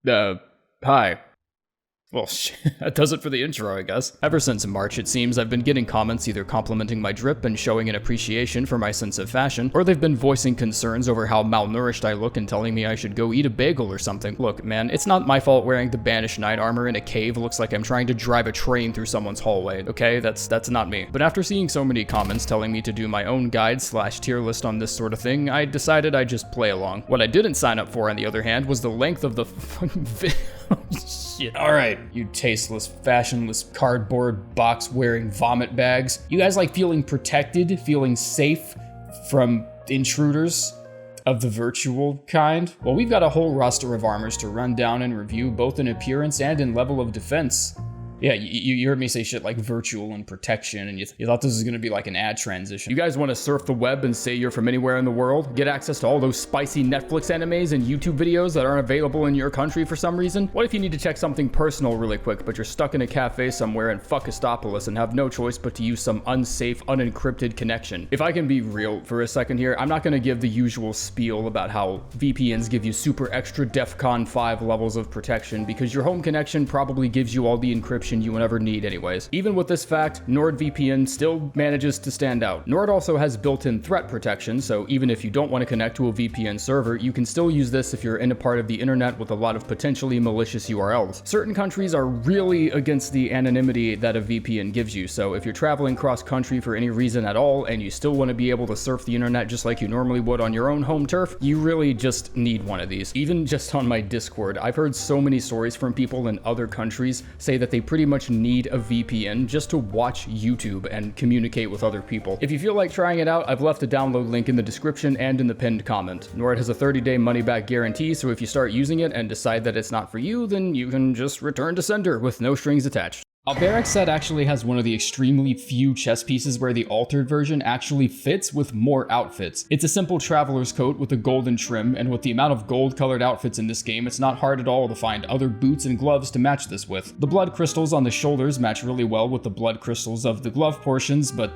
Hi. Well, shit, that does it for the intro, I guess. Ever since March, it seems, I've been getting comments either complimenting my drip and showing an appreciation for my sense of fashion, or they've been voicing concerns over how malnourished I look and telling me I should go eat a bagel or something. Look, man, it's not my fault wearing the Banished Knight armor in a cave looks like I'm trying to drive a train through someone's hallway, okay? That's not me. But after seeing so many comments telling me to do my own guide/tier list on this sort of thing, I decided I'd just play along. What I didn't sign up for, on the other hand, was the length of the fucking video. Shit. Alright, you tasteless, fashionless, cardboard, box-wearing vomit bags. You guys like feeling protected, feeling safe from intruders of the virtual kind? Well, we've got a whole roster of armors to run down and review, both in appearance and in level of defense. Yeah, you heard me say shit like virtual and protection, and you thought this was gonna be like an ad transition. You guys want to surf the web and say you're from anywhere in the world? Get access to all those spicy Netflix animes and YouTube videos that aren't available in your country for some reason? What if you need to check something personal really quick, but you're stuck in a cafe somewhere in Fuckistopolis and have no choice but to use some unsafe, unencrypted connection? If I can be real for a second here, I'm not gonna give the usual spiel about how VPNs give you super extra DEFCON 5 levels of protection, because your home connection probably gives you all the encryption you would ever need anyways. Even with this fact, NordVPN still manages to stand out. Nord also has built-in threat protection, so even if you don't want to connect to a VPN server, you can still use this if you're in a part of the internet with a lot of potentially malicious URLs. Certain countries are really against the anonymity that a VPN gives you, so if you're traveling cross-country for any reason at all and you still want to be able to surf the internet just like you normally would on your own home turf, you really just need one of these. Even just on my Discord, I've heard so many stories from people in other countries say that they pretty much need a VPN just to watch YouTube and communicate with other people. If you feel like trying it out, I've left a download link in the description and in the pinned comment. Nord has a 30-day money-back guarantee, so if you start using it and decide that it's not for you, then you can just return to sender with no strings attached. A barrack set actually has one of the extremely few chest pieces where the altered version actually fits with more outfits. It's a simple traveler's coat with a golden trim, and with the amount of gold colored outfits in this game, it's not hard at all to find other boots and gloves to match this with. The blood crystals on the shoulders match really well with the blood crystals of the glove portions, but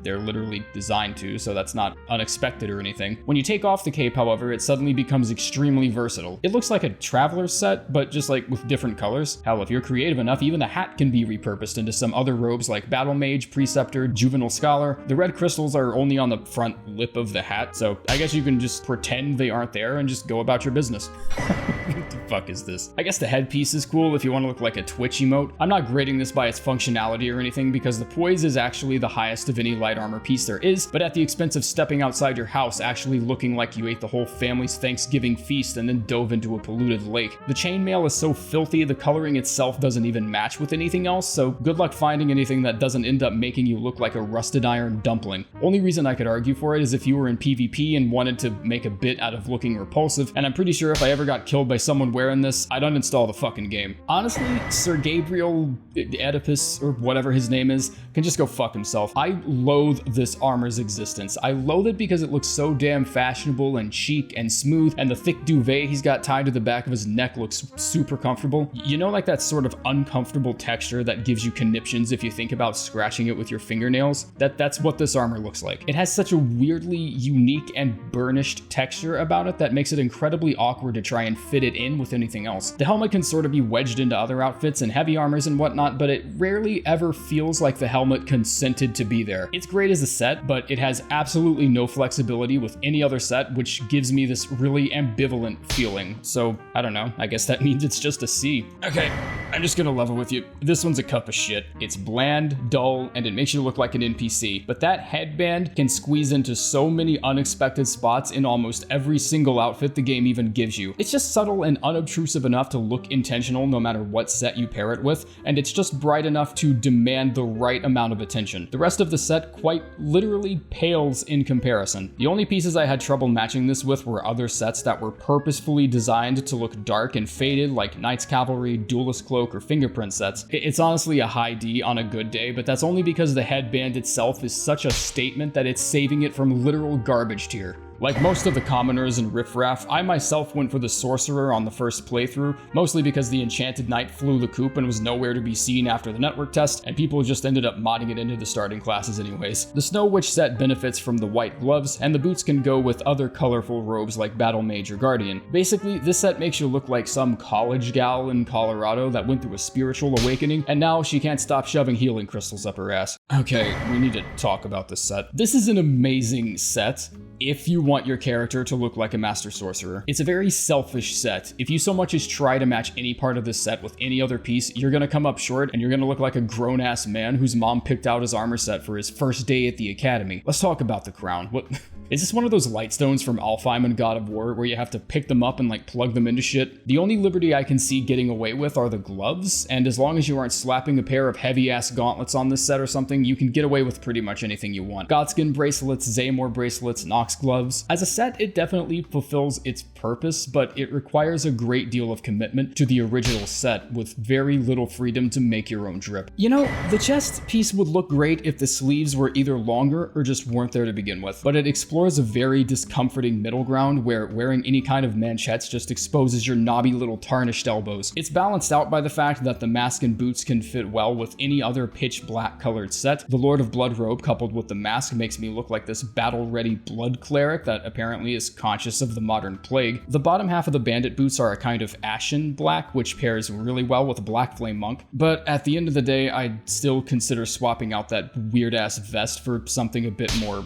they're literally designed to, so that's not unexpected or anything. When you take off the cape, however, it suddenly becomes extremely versatile. It looks like a traveler's set, but just like with different colors. Hell, if you're creative enough, even the hat can be repurposed into some other robes like Battle Mage, Preceptor, Juvenile Scholar. The red crystals are only on the front lip of the hat, so I guess you can just pretend they aren't there and just go about your business. What the fuck is this? I guess the headpiece is cool if you want to look like a Twitch emote. I'm not grading this by its functionality or anything because the poise is actually the highest of any light armor piece there is, but at the expense of stepping outside your house actually looking like you ate the whole family's Thanksgiving feast and then dove into a polluted lake. The chainmail is so filthy, the coloring itself doesn't even match with anything else, so good luck finding anything that doesn't end up making you look like a rusted iron dumpling. Only reason I could argue for it is if you were in PvP and wanted to make a bit out of looking repulsive, and I'm pretty sure if I ever got killed by someone wearing this, I'd uninstall the fucking game. Honestly, Sir Gabriel Oedipus, or whatever his name is, can just go fuck himself. I loathe this armor's existence. I loathe it because it looks so damn fashionable and chic and smooth, and the thick duvet he's got tied to the back of his neck looks super comfortable. You know, like that sort of uncomfortable texture that gives you conniptions if you think about scratching it with your fingernails? That's what this armor looks like. It has such a weirdly unique and burnished texture about it that makes it incredibly awkward to try and fit it in with anything else. The helmet can sort of be wedged into other outfits and heavy armors and whatnot, but it rarely ever feels like the helmet consented to be there. It's great as a set, but it has absolutely no flexibility with any other set, which gives me this really ambivalent feeling. So, I don't know, I guess that means it's just a C. Okay, I'm just gonna level with you. This one's a cup of shit. It's bland, dull, and it makes you look like an NPC, but that headband can squeeze into so many unexpected spots in almost every single outfit the game even gives you. It's just subtle and unobtrusive enough to look intentional no matter what set you pair it with, and it's just bright enough to demand the right amount of attention. The rest of the set quite literally pales in comparison. The only pieces I had trouble matching this with were other sets that were purposefully designed to look dark and faded, like Knight's Cavalry, Duelist Cloak, or Fingerprint sets. It's honestly a high D on a good day, but that's only because the headband itself is such a statement that it's saving it from literal garbage tier. Like most of the commoners in Riffraff, I myself went for the sorcerer on the first playthrough, mostly because the enchanted knight flew the coop and was nowhere to be seen after the network test, and people just ended up modding it into the starting classes anyways. The Snow Witch set benefits from the white gloves, and the boots can go with other colorful robes like Battle Mage or Guardian. Basically, this set makes you look like some college gal in Colorado that went through a spiritual awakening, and now she can't stop shoving healing crystals up her ass. Okay, we need to talk about this set. This is an amazing set if you want your character to look like a master sorcerer. It's a very selfish set. If you so much as try to match any part of this set with any other piece, you're gonna come up short and you're gonna look like a grown-ass man whose mom picked out his armor set for his first day at the academy. Let's talk about the crown. What? Is this one of those light stones from Alfheim and God of War where you have to pick them up and like plug them into shit? The only liberty I can see getting away with are the gloves, and as long as you aren't slapping a pair of heavy-ass gauntlets on this set or something, you can get away with pretty much anything you want. Godskin bracelets, Zaymore bracelets, Nox gloves. As a set, it definitely fulfills its purpose, but it requires a great deal of commitment to the original set with very little freedom to make your own drip. You know, the chest piece would look great if the sleeves were either longer or just weren't there to begin with, but it explores a very discomforting middle ground where wearing any kind of manchettes just exposes your knobby little tarnished elbows. It's balanced out by the fact that the mask and boots can fit well with any other pitch black colored set. The Lord of Blood robe coupled with the mask makes me look like this battle-ready blood cleric that apparently is conscious of the modern plague. The bottom half of the bandit boots are a kind of ashen black, which pairs really well with a Black Flame Monk, but at the end of the day, I'd still consider swapping out that weird-ass vest for something a bit more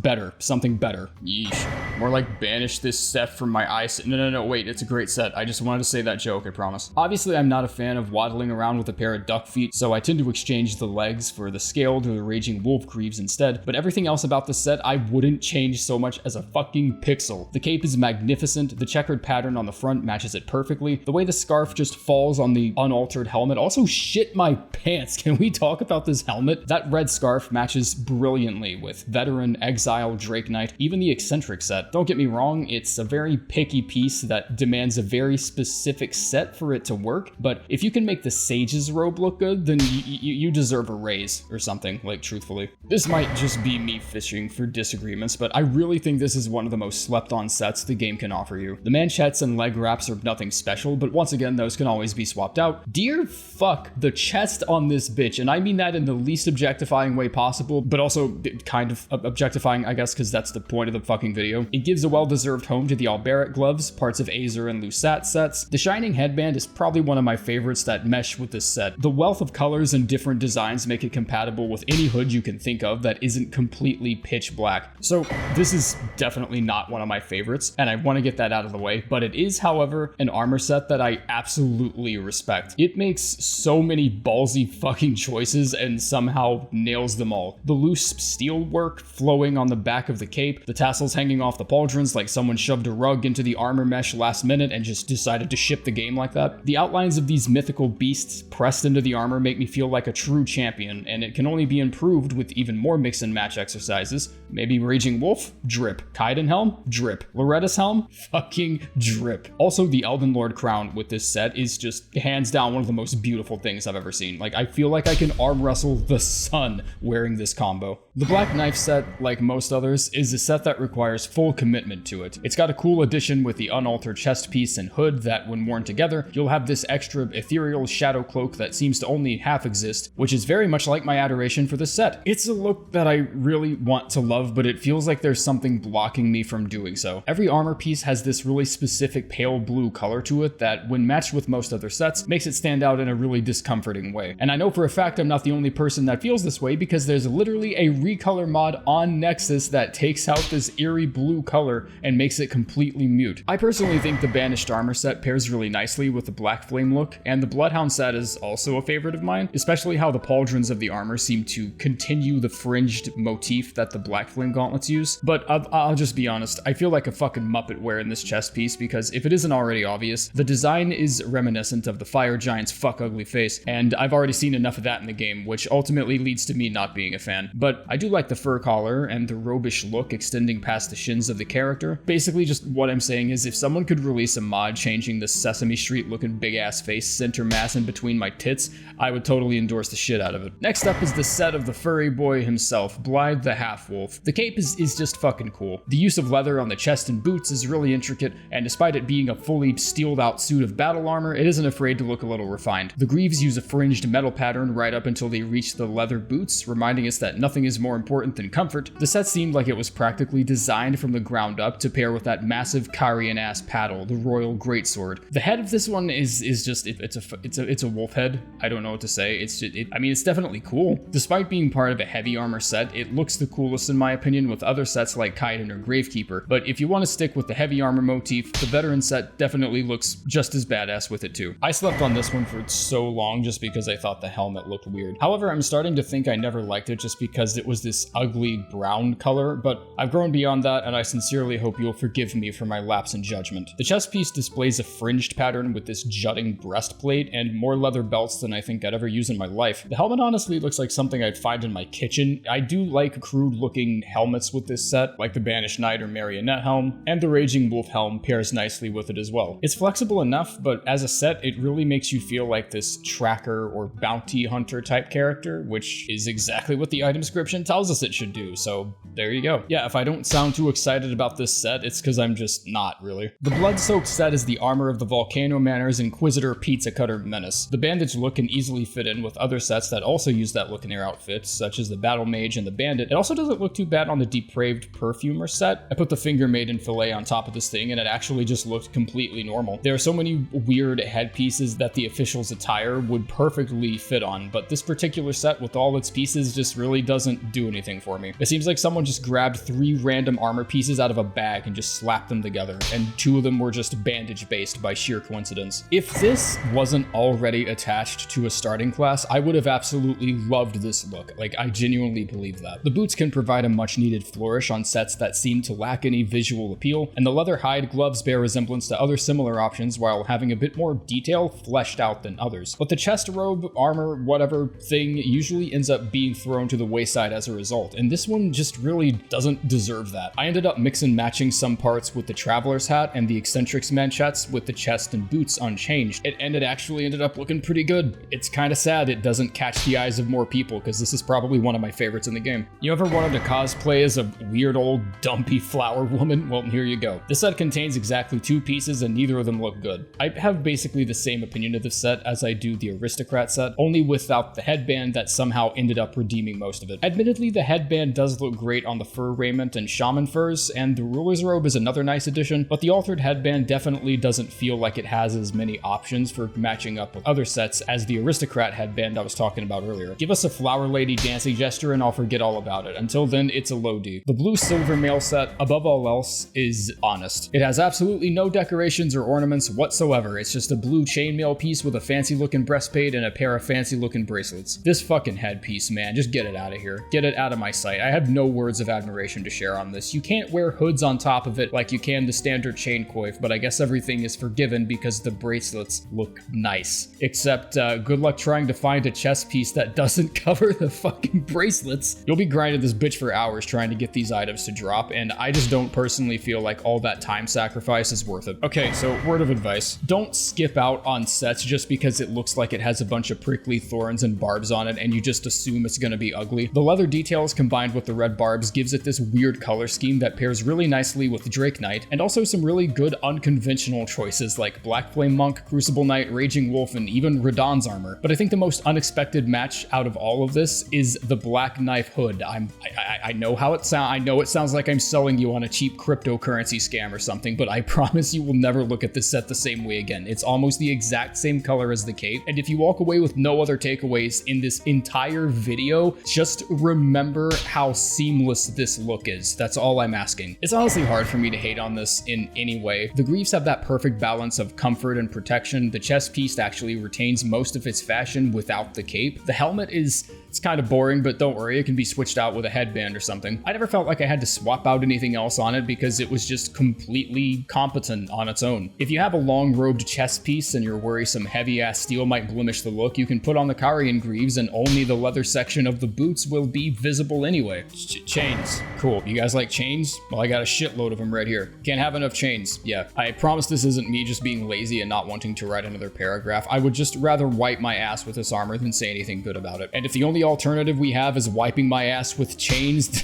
better, something better. Yeesh. More like banish this set from my eyes. No, wait, it's a great set. I just wanted to say that joke, I promise. Obviously, I'm not a fan of waddling around with a pair of duck feet, so I tend to exchange the legs for the scaled or the raging wolf greaves instead, but everything else about the set I wouldn't change so much as a fucking pixel. The cape is magnificent, the checkered pattern on the front matches it perfectly, the way the scarf just falls on the unaltered helmet also shit my pants. Can we talk about this helmet? That red scarf matches brilliantly with Veteran, Exile, Drake Knight, even the eccentric set. Don't get me wrong, it's a very picky piece that demands a very specific set for it to work, but if you can make the Sage's robe look good, then you deserve a raise or something, like truthfully. This might just be me fishing for disagreements, but I really think this is one of the most slept on sets the game can offer you. The manchettes and leg wraps are nothing special, but once again, those can always be swapped out. Dear fuck, the chest on this bitch, and I mean that in the least objectifying way possible, but also kind of objectifying, I guess, because that's the point of the fucking video. It gives a well-deserved home to the Alberic gloves, parts of Azer and Lusat sets. The Shining headband is probably one of my favorites that mesh with this set. The wealth of colors and different designs make it compatible with any hood you can think of that isn't completely pitch black. So this is definitely not one of my favorites, and I want to get that out of the way, but it is, however, an armor set that I absolutely respect. It makes so many ballsy fucking choices and somehow nails them all. The loose steel work flowing on the back of the cape, the tassels hanging off the pauldrons like someone shoved a rug into the armor mesh last minute and just decided to ship the game like that. The outlines of these mythical beasts pressed into the armor make me feel like a true champion, and it can only be improved with even more mix and match exercises. Maybe Raging Wolf? Drip. Kaiden Helm? Drip. Loretta's Helm? Fucking drip. Also, the Elden Lord crown with this set is just hands down one of the most beautiful things I've ever seen. Like, I feel like I can arm wrestle the sun wearing this combo. The Black Knife set, like most others, is a set that requires full commitment to it. It's got a cool addition with the unaltered chest piece and hood that, when worn together, you'll have this extra ethereal shadow cloak that seems to only half exist, which is very much like my adoration for this set. It's a look that I really want to love, but it feels like there's something blocking me from doing so. Every armor piece has this really specific pale blue color to it that, when matched with most other sets, makes it stand out in a really discomforting way. And I know for a fact I'm not the only person that feels this way, because there's literally a recolor mod on Nexus that takes out this eerie blue color and makes it completely mute. I personally think the Banished armor set pairs really nicely with the Black Flame look, and the Bloodhound set is also a favorite of mine, especially how the pauldrons of the armor seem to continue the fringed motif that the Black Flame gauntlets use. But I'll just be honest, I feel like a fucking Muppet wearing this chest piece, because if it isn't already obvious, the design is reminiscent of the Fire Giant's fuck ugly face, and I've already seen enough of that in the game, which ultimately leads to me not being a fan. But I do like the fur collar and the robish look extending past the shins of the character. Basically, just what I'm saying is if someone could release a mod changing the Sesame Street looking big ass face center mass in between my tits, I would totally endorse the shit out of it. Next up is the set of the furry boy himself, Blythe the Half-Wolf. The cape is just fucking cool. The use of leather on the chest and boots is really intricate, and despite it being a fully steeled out suit of battle armor, it isn't afraid to look a little refined. The greaves use a fringed metal pattern right up until they reach the leather boots, reminding us that nothing is more important than comfort. The set seemed like it was practically designed from the ground up to pair with that massive Carian ass paddle, the royal greatsword. The head of this one is just it's a wolf head. I don't know what to say. I mean, it's definitely cool. Despite being part of a heavy armor set, it looks the coolest in my opinion with other sets like Kaiden or Gravekeeper. But if you want to stick with the heavy armor motif, the veteran set definitely looks just as badass with it too. I slept on this one for so long just because I thought the helmet looked weird. However, I'm starting to think I never liked it just because it was this ugly brown color, but I've grown beyond that and I sincerely hope you'll forgive me for my lapse in judgment. The chest piece displays a fringed pattern with this jutting breastplate and more leather belts than I think I'd ever use in my life. The helmet honestly looks like something I'd find in my kitchen. I do like crude looking helmets with this set, like the Banished Knight or Marionette helm, and the Raging Wolf helm pairs nicely with it as well. It's flexible enough, but as a set, it really makes you feel like this tracker or bounty hunter type character, which is exactly what the item description tells us it should do, so there you go. Yeah, if I don't sound too excited about this set, it's because I'm just not, really. The blood-soaked set is the armor of the Volcano Manor's Inquisitor Pizza Cutter Menace. The bandage look can easily fit in with other sets that also use that look in their outfits, such as the Battle Mage and the Bandit. It also doesn't look too bad on the Depraved Perfumer set. I put the Finger Maiden fillet on top of this thing and it actually just looked completely normal. There are so many weird headpieces that the official's attire would perfectly fit on, but this particular set with all its pieces just really doesn't do anything for me. It seems like someone just grabbed 3 random armor pieces out of a bag and just slapped them together, and 2 of them were just bandage based by sheer coincidence. If this wasn't already attached to a starting class, I would have absolutely loved this look. Like, I genuinely believe that. The boots can provide a much needed flourish on sets that seem to lack any visual appeal, and the leather hide gloves bear resemblance to other similar options while having a bit more detail fleshed out than others. But the chest robe, armor, whatever thing usually ends up being thrown to the wayside as a result, and this one just really doesn't deserve that. I ended up mix and matching some parts with the Traveler's hat and the Eccentrics manchettes with the chest and boots unchanged, and it actually ended up looking pretty good. It's kind of sad it doesn't catch the eyes of more people, because this is probably one of my favorites in the game. You ever wanted to cosplay as a weird old dumpy flower woman? Well, here you go. This set contains exactly 2 pieces and neither of them look good. I have basically the same opinion of this set as I do the Aristocrat set, only without the headband that somehow ended up redeeming most of it. Admittedly, the headband does look great on the fur raiment and shaman furs, and the Ruler's robe is another nice addition, but the altered headband definitely doesn't feel like it has as many options for matching up with other sets as the Aristocrat headband I was talking about earlier. Give us a flower lady dancing gesture and I'll forget all about it. Until then, it's a low D. The blue silver mail set, above all else, is honest. It has absolutely no decorations or ornaments whatsoever. It's just a blue chainmail piece with a fancy looking breastplate and a pair of fancy looking bracelets. This fucking headpiece, man, just get it out of here. Get it out of my sight. I have no words of admiration to share on this. You can't wear hoods on top of it like you can the standard chain coif, but I guess everything is forgiven because the bracelets look nice. Except, good luck trying to find a chest piece that doesn't cover the fucking bracelets. You'll be grinding this bitch for hours trying to get these items to drop, and I just don't personally feel like all that time sacrifice is worth it. Okay, so word of advice. Don't skip out on sets just because it looks like it has a bunch of prickly thorns and barbs on it and you just assume it's gonna be ugly. The leather details combined with the red barbs gives it this weird color scheme that pairs really nicely with Drake Knight, and also some really good unconventional choices like Black Flame Monk, Crucible Knight, Raging Wolf, and even Radahn's armor. But I think the most unexpected match out of all of this is the Black Knife hood. I know how it sounds. I know it sounds like I'm selling you on a cheap cryptocurrency scam or something, but I promise you will never look at this set the same way again. It's almost the exact same color as the cape, and if you walk away with no other takeaways in this entire video, just remember how seamless this look is. That's all I'm asking. It's honestly hard for me to hate on this in any way. The greaves have that perfect balance of comfort and protection. The chest piece actually retains most of its fashion without the cape. The helmet it's kind of boring, but don't worry, it can be switched out with a headband or something. I never felt like I had to swap out anything else on it because it was just completely competent on its own. If you have a long robed chest piece and you're worried some heavy ass steel might blemish the look, you can put on the Carian greaves and only the leather section of the boots will be visible invisible anyway. Chains. Cool. You guys like chains? Well, I got a shitload of them right here. Can't have enough chains. Yeah. I promise this isn't me just being lazy and not wanting to write another paragraph. I would just rather wipe my ass with this armor than say anything good about it. And if the only alternative we have is wiping my ass with chains,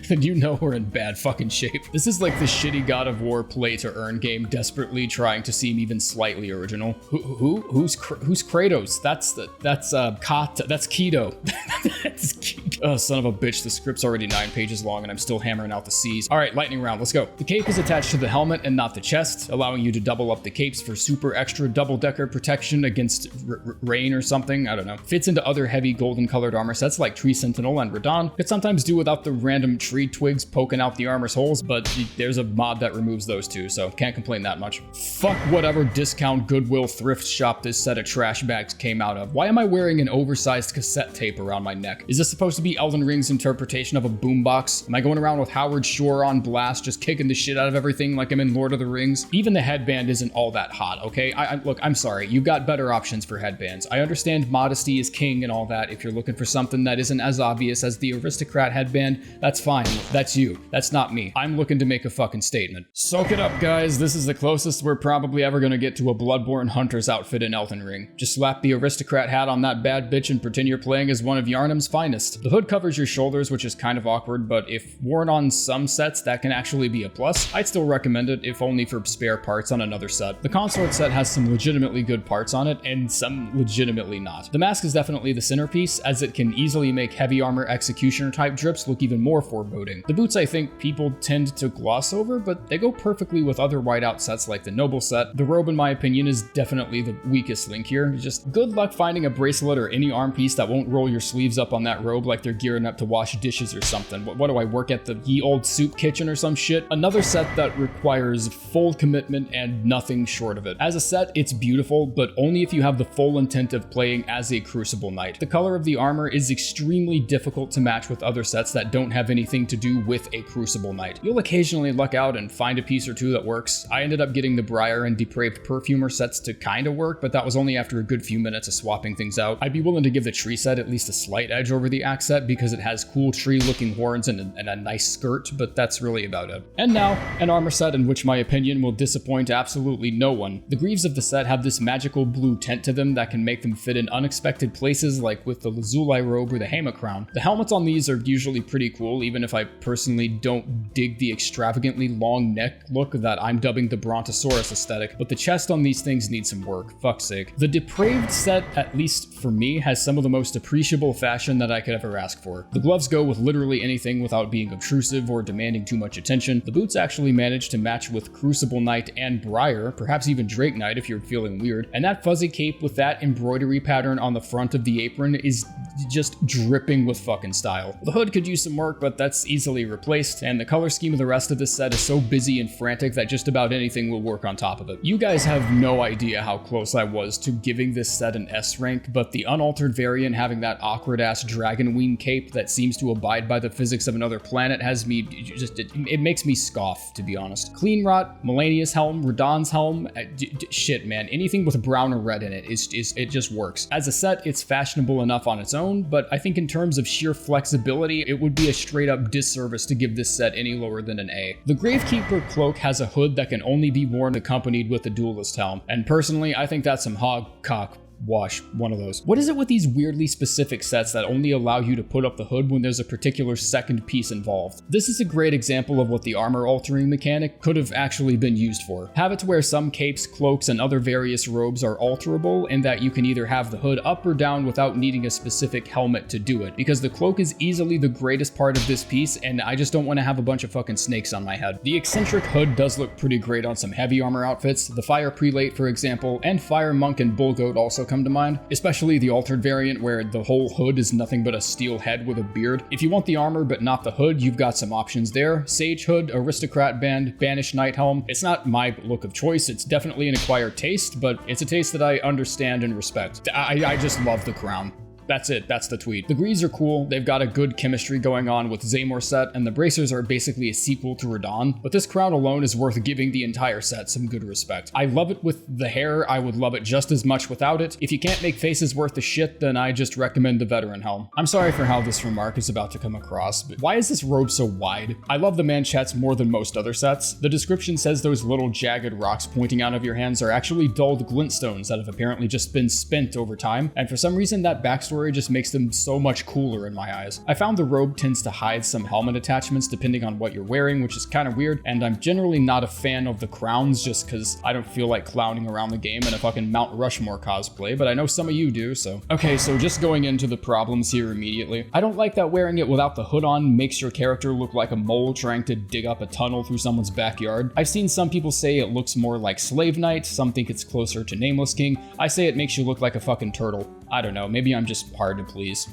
then you know we're in bad fucking shape. This is like the shitty God of War play to earn game desperately trying to seem even slightly original. Who's Kratos? That's Kata. That's Keto. That's Keto. Oh, son of a bitch. The script's already 9 pages long and I'm still hammering out the C's. All right, lightning round. Let's go. The cape is attached to the helmet and not the chest, allowing you to double up the capes for super extra double-decker protection against rain or something. I don't know. Fits into other heavy golden colored armor sets like Tree Sentinel and Radon. Could sometimes do without the random tree twigs poking out the armor's holes, but there's a mod that removes those too, so can't complain that much. Fuck whatever discount Goodwill thrift shop this set of trash bags came out of. Why am I wearing an oversized cassette tape around my neck? Is this supposed to be Elden Ring's interpretation of a boombox? Am I going around with Howard Shore on blast, just kicking the shit out of everything like I'm in Lord of the Rings? Even the headband isn't all that hot, okay? Look, I'm sorry. You've got better options for headbands. I understand modesty is king and all that. If you're looking for something that isn't as obvious as the aristocrat headband, that's fine. That's you. That's not me. I'm looking to make a fucking statement. Soak it up, guys. This is the closest we're probably ever gonna get to a Bloodborne Hunter's outfit in Elden Ring. Just slap the aristocrat hat on that bad bitch and pretend you're playing as one of Yharnam's finest. The hood covers your shoulders, which is kind of awkward, but if worn on some sets, that can actually be a plus. I'd still recommend it, if only for spare parts on another set. The consort set has some legitimately good parts on it, and some legitimately not. The mask is definitely the centerpiece, as it can easily make heavy armor executioner type drips look even more foreboding. The boots I think people tend to gloss over, but they go perfectly with other whiteout sets like the Noble set. The robe, in my opinion, is definitely the weakest link here. Just good luck finding a bracelet or any arm piece that won't roll your sleeves up on that robe like they're gearing up to wash dishes or something. What do I work at the ye old soup kitchen or some shit? Another set that requires full commitment and nothing short of it. As a set, it's beautiful, but only if you have the full intent of playing as a Crucible Knight. The color of the armor is extremely difficult to match with other sets that don't have anything to do with a Crucible Knight. You'll occasionally luck out and find a piece or two that works. I ended up getting the Briar and Depraved Perfumer sets to kinda work, but that was only after a good few minutes of swapping things out. I'd be willing to give the tree set at least a slight edge over the axe set because it has cool tree looking horns and a nice skirt, but that's really about it. And now, an armor set in which my opinion will disappoint absolutely no one. The greaves of the set have this magical blue tint to them that can make them fit in unexpected places, like with the Lazuli robe or the Hema crown. The helmets on these are usually pretty cool, even if I personally don't dig the extravagantly long neck look that I'm dubbing the Brontosaurus aesthetic, but the chest on these things needs some work, fuck's sake. The Depraved set, at least for me, has some of the most appreciable fashion that I could ever ask for. The gloves go with literally anything without being obtrusive or demanding too much attention. The boots actually manage to match with Crucible Knight and Briar, perhaps even Drake Knight if you're feeling weird, and that fuzzy cape with that embroidery pattern on the front of the apron is just dripping with fucking style. The hood could use some work, but that's easily replaced, and the color scheme of the rest of this set is so busy and frantic that just about anything will work on top of it. You guys have no idea how close I was to giving this set an S rank, but the unaltered variant having that awkward ass dragon wing cape that seems to abide by the physics of another planet has me it makes me scoff, to be honest. Clean Rot, Melania's helm, Radon's helm, shit man, anything with brown or red in it it just works. As a set, it's fashionable enough on its own, but I think in terms of sheer flexibility, it would be a straight up disservice to give this set any lower than an A. The Gravekeeper cloak has a hood that can only be worn accompanied with the Duelist helm, and personally, I think that's some hog cock wash, one of those. What is it with these weirdly specific sets that only allow you to put up the hood when there's a particular second piece involved? This is a great example of what the armor altering mechanic could have actually been used for. Have it to where some capes, cloaks, and other various robes are alterable, and that you can either have the hood up or down without needing a specific helmet to do it, because the cloak is easily the greatest part of this piece, and I just don't want to have a bunch of fucking snakes on my head. The eccentric hood does look pretty great on some heavy armor outfits. The Fire Prelate, for example, and Fire Monk and Bull Goat also come to mind, especially the altered variant where the whole hood is nothing but a steel head with a beard. If you want the armor but not the hood, you've got some options there. Sage Hood, Aristocrat Band, Banished Knight Helm. It's not my look of choice, it's definitely an acquired taste, but it's a taste that I understand and respect. I just love the crown. That's it. That's the tweet. The greaves are cool. They've got a good chemistry going on with Zaymor's set, and the bracers are basically a sequel to Radahn, but this crown alone is worth giving the entire set some good respect. I love it with the hair. I would love it just as much without it. If you can't make faces worth the shit, then I just recommend the veteran helm. I'm sorry for how this remark is about to come across, but why is this robe so wide? I love the manchettes more than most other sets. The description says those little jagged rocks pointing out of your hands are actually dulled glintstones that have apparently just been spent over time, and for some reason that backstory just makes them so much cooler in my eyes. I found the robe tends to hide some helmet attachments depending on what you're wearing, which is kind of weird, and I'm generally not a fan of the crowns just because I don't feel like clowning around the game in a fucking Mount Rushmore cosplay, but I know some of you do, so. Okay, so just going into the problems here immediately. I don't like that wearing it without the hood on makes your character look like a mole trying to dig up a tunnel through someone's backyard. I've seen some people say it looks more like Slave Knight, some think it's closer to Nameless King. I say it makes you look like a fucking turtle. I don't know, maybe I'm just hard to please.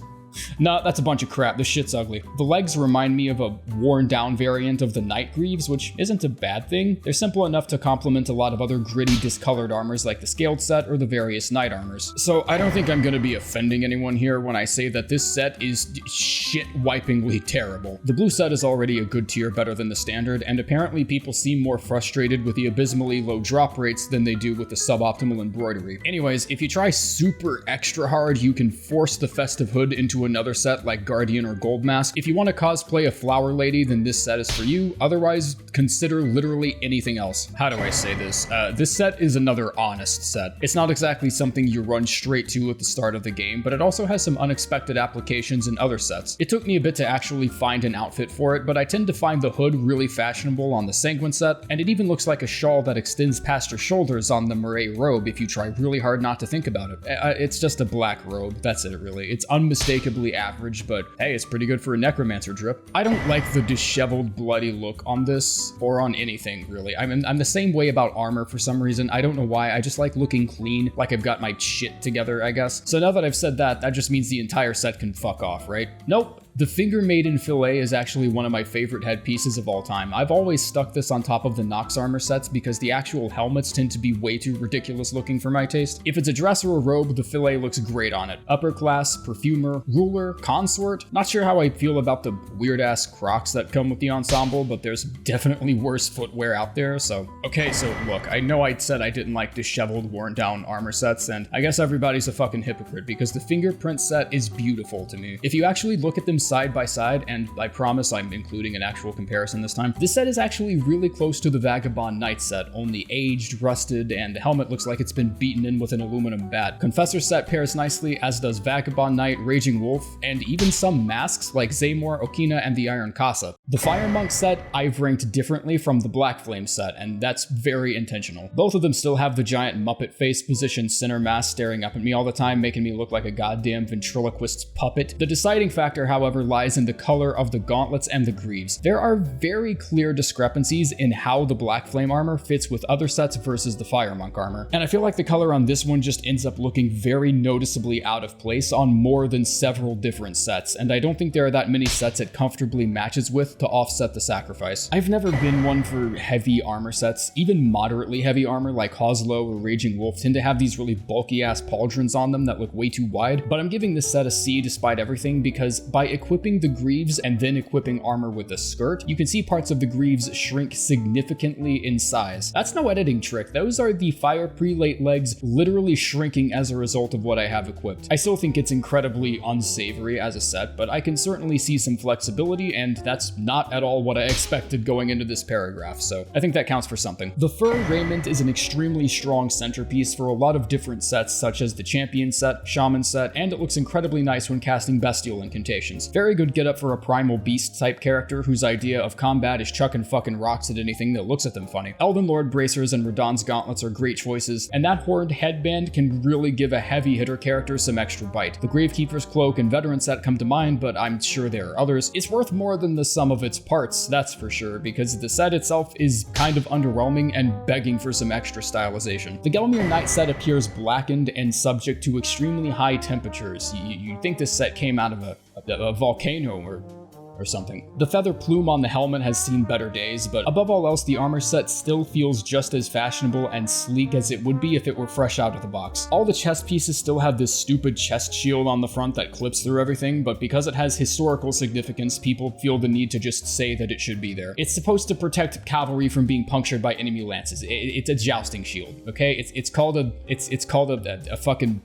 Nah, that's a bunch of crap. This shit's ugly. The legs remind me of a worn down variant of the Night Greaves, which isn't a bad thing. They're simple enough to complement a lot of other gritty, discolored armors like the Scaled set or the various Knight armors. So I don't think I'm gonna be offending anyone here when I say that this set is shit-wipingly terrible. The blue set is already a good tier better than the standard, and apparently people seem more frustrated with the abysmally low drop rates than they do with the suboptimal embroidery. Anyways, if you try super extra hard, you can force the festive hood into another set like Guardian or Gold Mask. If you want to cosplay a flower lady, then this set is for you. Otherwise, consider literally anything else. How do I say this? This set is another honest set. It's not exactly something you run straight to at the start of the game, but it also has some unexpected applications in other sets. It took me a bit to actually find an outfit for it, but I tend to find the hood really fashionable on the Sanguine set, and it even looks like a shawl that extends past your shoulders on the Murray robe if you try really hard not to think about it. It's just a black robe. That's it, really. It's unmistakably average, but hey, it's pretty good for a necromancer drip. I don't like the disheveled, bloody look on this, or on anything, really. I'm the same way about armor for some reason. I don't know why. I just like looking clean, like I've got my shit together, I guess. So now that I've said that, that just means the entire set can fuck off, right? Nope. The Finger Maiden Fillet is actually one of my favorite headpieces of all time. I've always stuck this on top of the Nox armor sets because the actual helmets tend to be way too ridiculous looking for my taste. If it's a dress or a robe, the fillet looks great on it. Upper class, perfumer, ruler, consort. Not sure how I feel about the weird ass Crocs that come with the ensemble, but there's definitely worse footwear out there, so. Okay, so look, I know I said I didn't like disheveled, worn down armor sets, and I guess everybody's a fucking hypocrite because the Fingerprint set is beautiful to me. If you actually look at them side by side, and I promise I'm including an actual comparison this time, this set is actually really close to the Vagabond Knight set, only aged, rusted, and the helmet looks like it's been beaten in with an aluminum bat. Confessor set pairs nicely, as does Vagabond Knight, Raging Wolf, and even some masks like Zaymor, Okina, and the Iron Casa. The Fire Monk set I've ranked differently from the Black Flame set, and that's very intentional. Both of them still have the giant Muppet face positioned center mask staring up at me all the time, making me look like a goddamn ventriloquist's puppet. The deciding factor, however, lies in the color of the gauntlets and the greaves. There are very clear discrepancies in how the Black Flame armor fits with other sets versus the Fire Monk armor, and I feel like the color on this one just ends up looking very noticeably out of place on more than several different sets, and I don't think there are that many sets it comfortably matches with to offset the sacrifice. I've never been one for heavy armor sets. Even moderately heavy armor like Hoslow or Raging Wolf tend to have these really bulky ass pauldrons on them that look way too wide, but I'm giving this set a C despite everything because by equipping the greaves and then equipping armor with the skirt, you can see parts of the greaves shrink significantly in size. That's no editing trick. Those are the fire prelate legs literally shrinking as a result of what I have equipped. I still think it's incredibly unsavory as a set, but I can certainly see some flexibility, and that's not at all what I expected going into this paragraph, so I think that counts for something. The fur raiment is an extremely strong centerpiece for a lot of different sets, such as the Champion set, Shaman set, and it looks incredibly nice when casting Bestial incantations. Very good get up for a primal beast type character whose idea of combat is chucking fucking rocks at anything that looks at them funny. Elden Lord bracers and Radahn's gauntlets are great choices, and that horned headband can really give a heavy hitter character some extra bite. The Gravekeeper's cloak and veteran set come to mind, but I'm sure there are others. It's worth more than the sum of its parts, that's for sure, because the set itself is kind of underwhelming and begging for some extra stylization. The Gelmir Knight set appears blackened and subject to extremely high temperatures. You'd think this set came out of a volcano or or something. The feather plume on the helmet has seen better days, but above all else, the armor set still feels just as fashionable and sleek as it would be if it were fresh out of the box. All the chest pieces still have this stupid chest shield on the front that clips through everything, but because it has historical significance, people feel the need to just say that it should be there. It's supposed to protect cavalry from being punctured by enemy lances. It's a jousting shield, okay? It's called a fucking...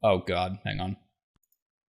Oh god, hang on.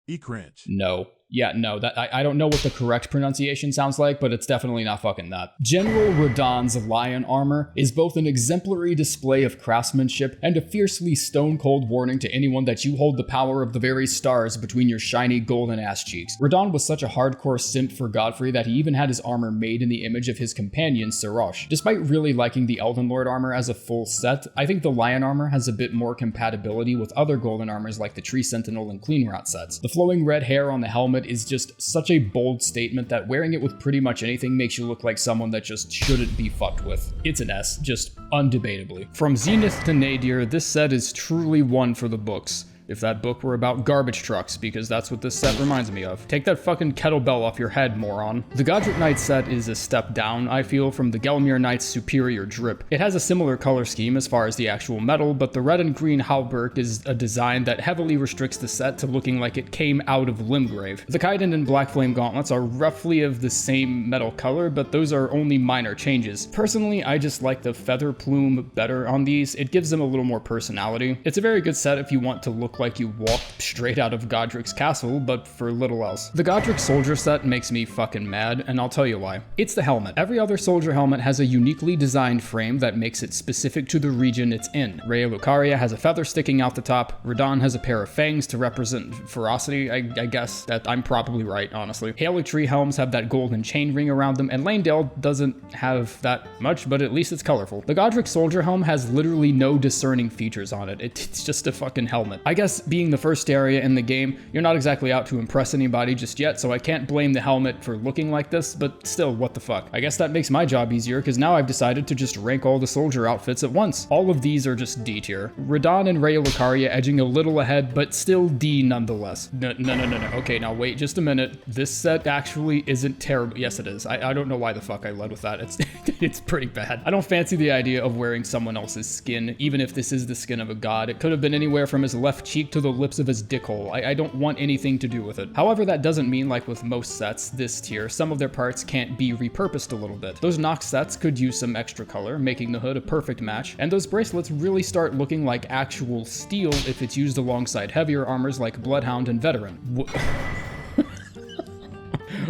E-cringe. No. Yeah, no, that I don't know what the correct pronunciation sounds like, but it's definitely not fucking that. General Radahn's lion armor is both an exemplary display of craftsmanship and a fiercely stone-cold warning to anyone that you hold the power of the very stars between your shiny golden ass cheeks. Radahn was such a hardcore simp for Godfrey that he even had his armor made in the image of his companion, Sirosh. Despite really liking the Elden Lord armor as a full set, I think the lion armor has a bit more compatibility with other golden armors like the Tree Sentinel and Cleanrot sets. The flowing red hair on the helmet is just such a bold statement that wearing it with pretty much anything makes you look like someone that just shouldn't be fucked with. It's an S, just undebatably. From Zenith to Nadir, this set is truly one for the books. If that book were about garbage trucks, because that's what this set reminds me of. Take that fucking kettlebell off your head, moron. The Godric Knight set is a step down, I feel, from the Gelmir Knight's superior drip. It has a similar color scheme as far as the actual metal, but the red and green halberd is a design that heavily restricts the set to looking like it came out of Limgrave. The Kaiden and Black Flame gauntlets are roughly of the same metal color, but those are only minor changes. Personally, I just like the feather plume better on these. It gives them a little more personality. It's a very good set if you want to look like you walked straight out of Godric's castle, but for little else. The Godric soldier set makes me fucking mad, and I'll tell you why. It's the helmet. Every other soldier helmet has a uniquely designed frame that makes it specific to the region it's in. Rhea Lucaria has a feather sticking out the top, Radahn has a pair of fangs to represent ferocity, I guess that I'm probably right, honestly. Haligtree helms have that golden chain ring around them, and Lanedale doesn't have that much, but at least it's colorful. The Godric soldier helm has literally no discerning features on it. It's just a fucking helmet. I guess being the first area in the game, you're not exactly out to impress anybody just yet, so I can't blame the helmet for looking like this, but still, what the fuck. I guess that makes my job easier, because now I've decided to just rank all the soldier outfits at once. All of these are just D tier. Radahn and Rhea Lucaria edging a little ahead, but still D nonetheless. No. Okay, now wait just a minute. This set actually isn't terrible. Yes, it is. I don't know why the fuck I led with that. It's pretty bad. I don't fancy the idea of wearing someone else's skin, even if this is the skin of a god. It could have been anywhere from his left cheek to the lips of his dick hole. I don't want anything to do with it. However, that doesn't mean, like with most sets this tier, some of their parts can't be repurposed a little bit. Those Nox sets could use some extra color, making the hood a perfect match, and those bracelets really start looking like actual steel if it's used alongside heavier armors like Bloodhound and Veteran.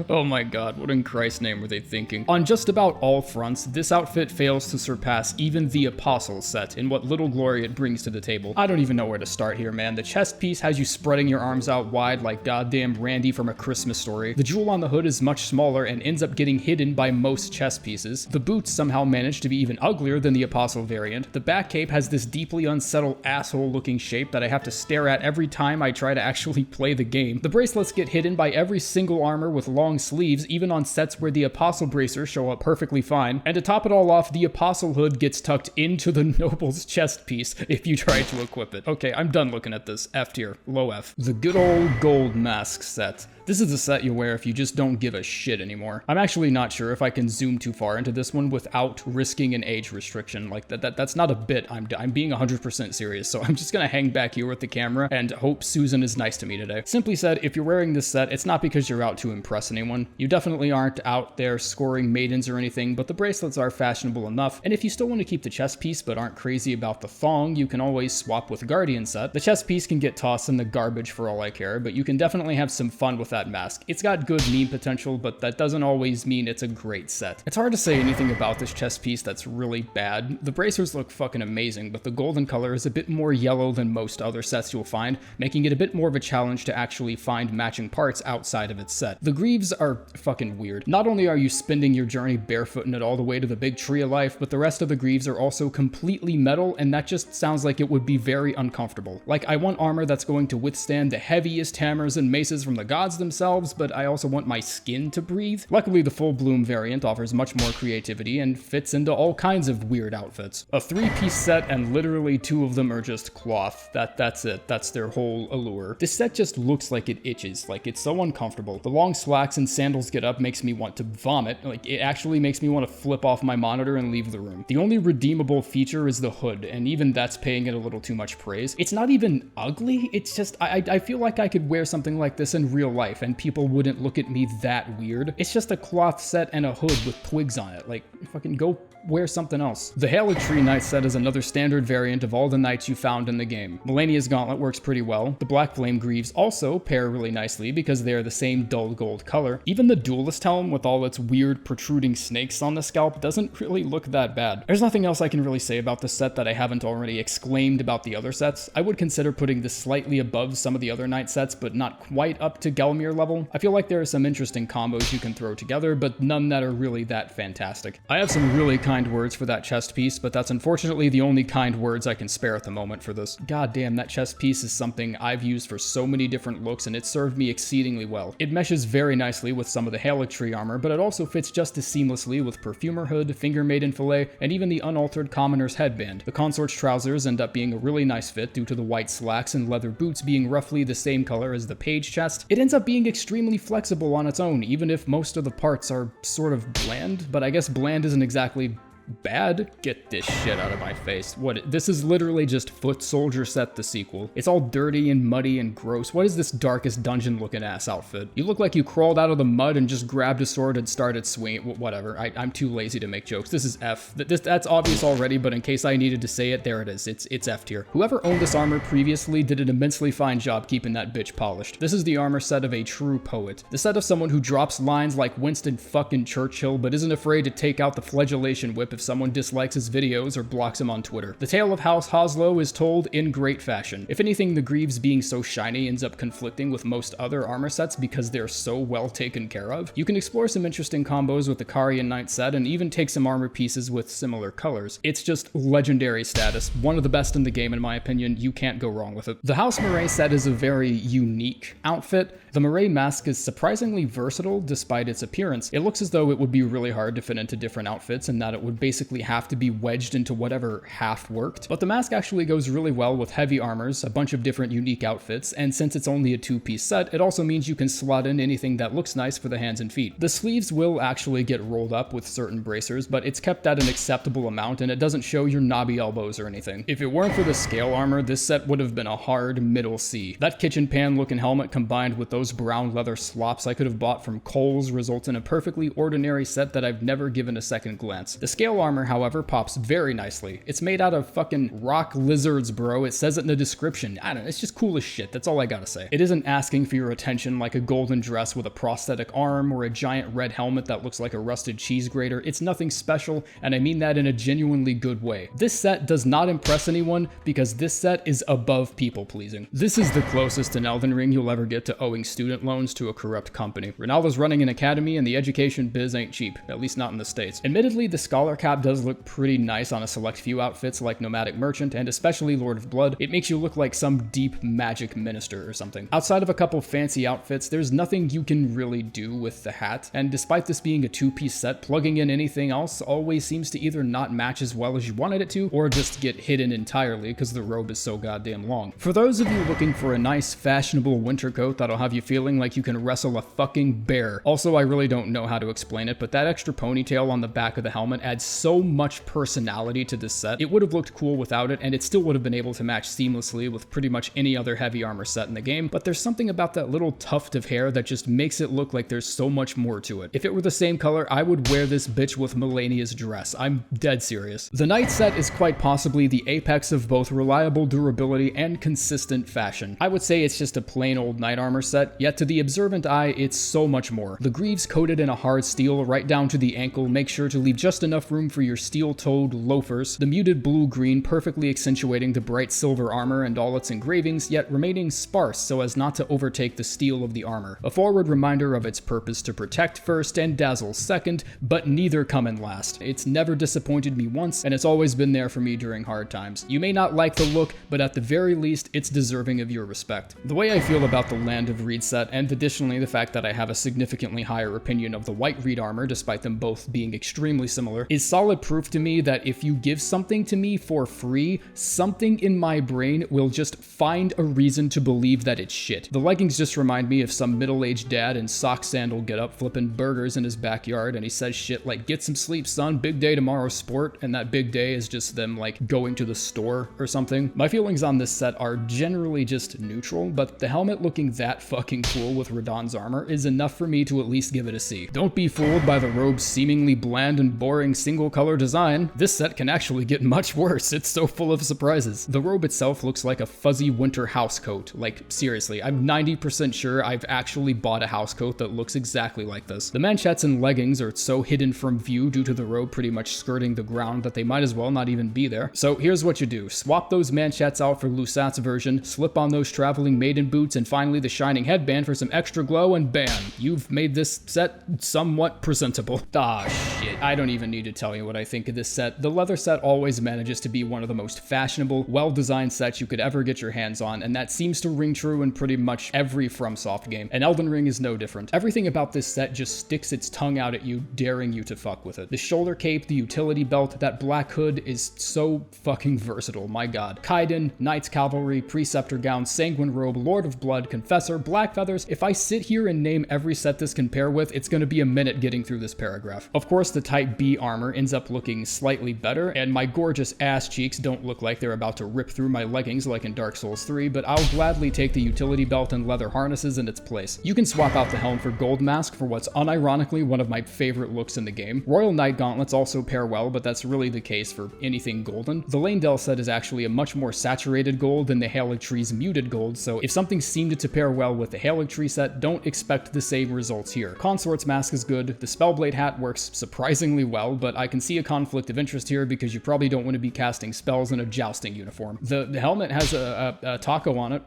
Oh my god, what in Christ's name were they thinking? On just about all fronts, this outfit fails to surpass even the Apostle set in what little glory it brings to the table. I don't even know where to start here, man. The chest piece has you spreading your arms out wide like goddamn Randy from A Christmas Story. The jewel on the hood is much smaller and ends up getting hidden by most chest pieces. The boots somehow manage to be even uglier than the Apostle variant. The back cape has this deeply unsettled asshole looking shape that I have to stare at every time I try to actually play the game. The bracelets get hidden by every single armor with long sleeves, even on sets where the Apostle bracers show up perfectly fine. And to top it all off, the Apostle hood gets tucked into the Noble's chest piece if you try to equip it. Okay, I'm done looking at this. F tier. Low F. The good old gold mask set. This is a set you wear if you just don't give a shit anymore. I'm actually not sure if I can zoom too far into this one without risking an age restriction. Like that's not a bit. I'm being 100% serious, so I'm just gonna hang back here with the camera and hope Susan is nice to me today. Simply said, if you're wearing this set, it's not because you're out to impress anyone. You definitely aren't out there scoring maidens or anything, but the bracelets are fashionable enough, and if you still want to keep the chest piece but aren't crazy about the thong, you can always swap with Guardian set. The chest piece can get tossed in the garbage for all I care, but you can definitely have some fun with that mask. It's got good meme potential, but that doesn't always mean it's a great set. It's hard to say anything about this chest piece that's really bad. The bracers look fucking amazing, but the golden color is a bit more yellow than most other sets you'll find, making it a bit more of a challenge to actually find matching parts outside of its set. The greaves are fucking weird. Not only are you spending your journey barefooting it all the way to the big tree of life, but the rest of the greaves are also completely metal, and that just sounds like it would be very uncomfortable. Like, I want armor that's going to withstand the heaviest hammers and maces from the gods themselves, but I also want my skin to breathe. Luckily, the full bloom variant offers much more creativity and fits into all kinds of weird outfits. A 3-piece set, and literally 2 of them are just cloth. That's it. That's their whole allure. This set just looks like it itches, like it's so uncomfortable. The long slack slacks and sandals get up makes me want to vomit. Like, it actually makes me want to flip off my monitor and leave the room. The only redeemable feature is the hood, and even that's paying it a little too much praise. It's not even ugly, it's just, I feel like I could wear something like this in real life and people wouldn't look at me that weird. It's just a cloth set and a hood with twigs on it. Like, fucking go wear something else. The Haligtree Knight set is another standard variant of all the knights you found in the game. Melania's Gauntlet works pretty well. The Black Flame Greaves also pair really nicely because they are the same dull gold color. Even the Duelist Helm with all its weird protruding snakes on the scalp doesn't really look that bad. There's nothing else I can really say about this set that I haven't already exclaimed about the other sets. I would consider putting this slightly above some of the other knight sets, but not quite up to Gelmir level. I feel like there are some interesting combos you can throw together, but none that are really that fantastic. I have some really kind words for that chest piece, but that's unfortunately the only kind words I can spare at the moment for this. God damn, that chest piece is something I've used for so many different looks, and it served me exceedingly well. It meshes very nicely with some of the Haligtree armor, but it also fits just as seamlessly with Perfumer Hood, Finger Maiden Fillet, and even the unaltered Commoner's Headband. The Consort's trousers end up being a really nice fit due to the white slacks and leather boots being roughly the same color as the page chest. It ends up being extremely flexible on its own, even if most of the parts are sort of bland, but I guess bland isn't exactly bad. Get this shit out of my face. This is literally just Foot Soldier Set the sequel. It's all dirty and muddy and gross. What is this Darkest Dungeon looking ass outfit? You look like you crawled out of the mud and just grabbed a sword and started swinging. Whatever. I'm too lazy to make jokes. This is F. That's obvious already, but in case I needed to say it, there it is. It's F tier. Whoever owned this armor previously did an immensely fine job keeping that bitch polished. This is the armor set of a true poet. The set of someone who drops lines like Winston fucking Churchill, but isn't afraid to take out the flagellation whip if someone dislikes his videos or blocks him on Twitter. The tale of House Hoslow is told in great fashion. If anything, the Greaves being so shiny ends up conflicting with most other armor sets because they're so well taken care of. You can explore some interesting combos with the Carian Knight set and even take some armor pieces with similar colors. It's just legendary status. One of the best in the game in my opinion. You can't go wrong with it. The House Murray set is a very unique outfit. The Murray mask is surprisingly versatile despite its appearance. It looks as though it would be really hard to fit into different outfits and that it would basically have to be wedged into whatever half worked. But the mask actually goes really well with heavy armors, a bunch of different unique outfits, and since it's only a two-piece set, it also means you can slot in anything that looks nice for the hands and feet. The sleeves will actually get rolled up with certain bracers, but it's kept at an acceptable amount and it doesn't show your knobby elbows or anything. If it weren't for the scale armor, this set would have been a hard middle C. That kitchen pan looking helmet combined with those brown leather slops I could have bought from Kohl's results in a perfectly ordinary set that I've never given a second glance. The scale armor, however, pops very nicely. It's made out of fucking rock lizards, bro. It says it in the description. I don't know, it's just cool as shit. That's all I gotta say. It isn't asking for your attention like a golden dress with a prosthetic arm or a giant red helmet that looks like a rusted cheese grater. It's nothing special, and I mean that in a genuinely good way. This set does not impress anyone because this set is above people pleasing. This is the closest in Elden Ring you'll ever get to owing student loans to a corrupt company. Ronaldo's running an academy and the education biz ain't cheap, at least not in the States. Admittedly, the scholar cap does look pretty nice on a select few outfits like Nomadic Merchant and especially Lord of Blood. It makes you look like some deep magic minister or something. Outside of a couple fancy outfits, there's nothing you can really do with the hat, and despite this being a two-piece set, plugging in anything else always seems to either not match as well as you wanted it to, or just get hidden entirely because the robe is so goddamn long. For those of you looking for a nice, fashionable winter coat that'll have you feeling like you can wrestle a fucking bear. Also, I really don't know how to explain it, but that extra ponytail on the back of the helmet adds so much personality to this set. It would have looked cool without it, and it still would have been able to match seamlessly with pretty much any other heavy armor set in the game, but there's something about that little tuft of hair that just makes it look like there's so much more to it. If it were the same color, I would wear this bitch with Melania's dress. I'm dead serious. The Knight set is quite possibly the apex of both reliable durability and consistent fashion. I would say it's just a plain old knight armor set, yet to the observant eye, it's so much more. The greaves coated in a hard steel right down to the ankle make sure to leave just enough room for your steel-toed loafers, the muted blue-green perfectly accentuating the bright silver armor and all its engravings, yet remaining sparse so as not to overtake the steel of the armor. A forward reminder of its purpose to protect first and dazzle second, but neither come in last. It's never disappointed me once, and it's always been there for me during hard times. You may not like the look, but at the very least, it's deserving of your respect. The way I feel about the Land of Reed set, and additionally the fact that I have a significantly higher opinion of the white Reed armor, despite them both being extremely similar, is solid proof to me that if you give something to me for free, something in my brain will just find a reason to believe that it's shit. The leggings just remind me of some middle-aged dad in sock sandal get up flipping burgers in his backyard, and he says shit like, get some sleep son, big day tomorrow sport, and that big day is just them like going to the store or something. My feelings on this set are generally just neutral, but the helmet looking that fucking cool with Radahn's armor is enough for me to at least give it a C. Don't be fooled by the robe's seemingly bland and boring single color design. This set can actually get much worse, it's so full of surprises. The robe itself looks like a fuzzy winter house coat. Like, seriously, I'm 90% sure I've actually bought a house coat that looks exactly like this. The manchettes and leggings are so hidden from view due to the robe pretty much skirting the ground that they might as well not even be there. So here's what you do. Swap those manchettes out for Lusat's version, slip on those traveling maiden boots, and finally the shining headband for some extra glow, and bam, you've made this set somewhat presentable. Ah, shit. I don't even need to tell you what I think of this set. The leather set always manages to be one of the most fashionable, well-designed sets you could ever get your hands on, and that seems to ring true in pretty much every FromSoft game, and Elden Ring is no different. Everything about this set just sticks its tongue out at you, daring you to fuck with it. The shoulder cape, the utility belt, that black hood is so fucking versatile, my god. Kaiden, Knight's Cavalry, Preceptor Gown, Sanguine Robe, Lord of Blood, Confessor, Black Feathers. If I sit here and name every set this can pair with, it's gonna be a minute getting through this paragraph. Of course, the Type B armor ends up looking slightly better, and my gorgeous ass cheeks don't look like they're about to rip through my leggings like in Dark Souls 3, but I'll gladly take the utility belt and leather harnesses in its place. You can swap out the helm for Gold Mask for what's unironically one of my favorite looks in the game. Royal Knight gauntlets also pair well, but that's really the case for anything golden. The Leyndell set is actually a much more saturated gold than the Haligtree's muted gold, so if something seemed to pair well with the Haligtree set, don't expect the same results here. Consort's mask is good, the Spellblade hat works surprisingly well, but I can see a conflict of interest here because you probably don't want to be casting spells in a jousting uniform. The helmet has a taco on it.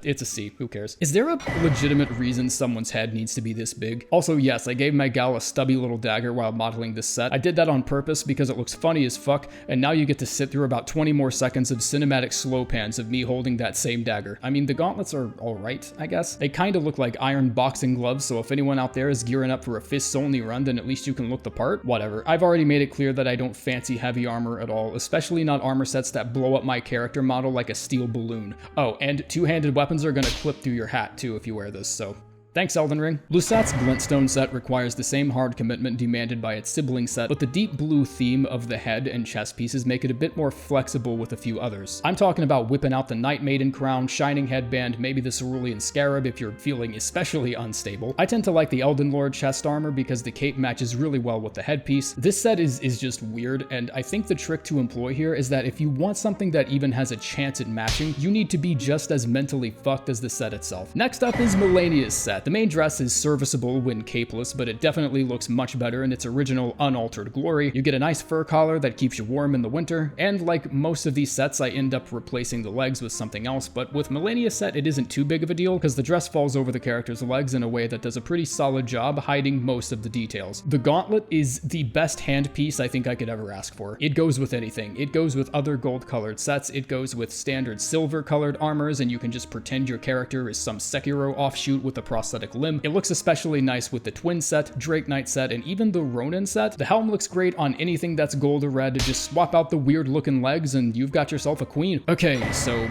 It's a C, who cares? Is there a legitimate reason someone's head needs to be this big? Also, yes, I gave my gal a stubby little dagger while modeling this set. I did that on purpose because it looks funny as fuck, and now you get to sit through about 20 more seconds of cinematic slow pans of me holding that same dagger. I mean, the gauntlets are alright, I guess. They kinda look like iron boxing gloves, so if anyone out there is gearing up for a fists-only run, then at least you can look the part. Whatever. I've already made it clear that I don't fancy heavy armor at all, especially not armor sets that blow up my character model like a steel balloon. Oh, and two-handed weapons are gonna clip through your hat too if you wear this, so thanks, Elden Ring. Lusat's Glintstone set requires the same hard commitment demanded by its sibling set, but the deep blue theme of the head and chest pieces make it a bit more flexible with a few others. I'm talking about whipping out the Night Maiden crown, shining headband, maybe the Cerulean Scarab if you're feeling especially unstable. I tend to like the Elden Lord chest armor because the cape matches really well with the headpiece. This set is just weird, and I think the trick to employ here is that if you want something that even has a chance at matching, you need to be just as mentally fucked as the set itself. Next up is Malenia's set. The main dress is serviceable when capeless, but it definitely looks much better in its original unaltered glory. You get a nice fur collar that keeps you warm in the winter, and like most of these sets, I end up replacing the legs with something else, but with Malenia's set, it isn't too big of a deal because the dress falls over the character's legs in a way that does a pretty solid job hiding most of the details. The gauntlet is the best handpiece I think I could ever ask for. It goes with anything. It goes with other gold-colored sets, it goes with standard silver-colored armors, and you can just pretend your character is some Sekiro offshoot with a prosthetic limb. It looks especially nice with the Twin set, Drake Knight set, and even the Ronin set. The helm looks great on anything that's gold or red. Just swap out the weird looking legs and you've got yourself a queen. Okay, so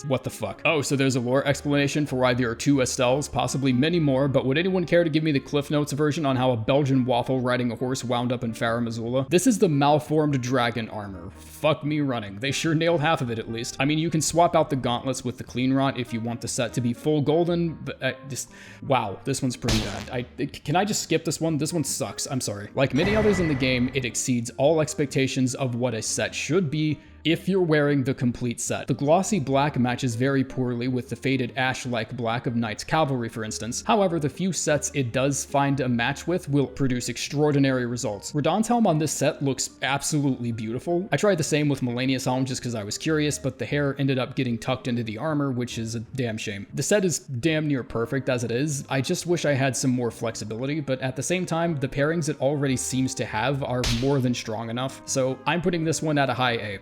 what the fuck? Oh, so there's a lore explanation for why there are two Estelles, possibly many more, but would anyone care to give me the Cliff Notes version on how a Belgian waffle riding a horse wound up in Farum Azula? This is the malformed dragon armor. Fuck me running. They sure nailed half of it at least. I mean, you can swap out the gauntlets with the clean rot if you want the set to be full golden, but wow, this one's pretty bad. Can I just skip this one? This one sucks. I'm sorry. Like many others in the game, it exceeds all expectations of what a set should be if you're wearing the complete set. The glossy black matches very poorly with the faded ash-like black of Knight's Cavalry, for instance. However, the few sets it does find a match with will produce extraordinary results. Radahn's helm on this set looks absolutely beautiful. I tried the same with Malenia's helm just because I was curious, but the hair ended up getting tucked into the armor, which is a damn shame. The set is damn near perfect as it is. I just wish I had some more flexibility, but at the same time, the pairings it already seems to have are more than strong enough, so I'm putting this one at a high A.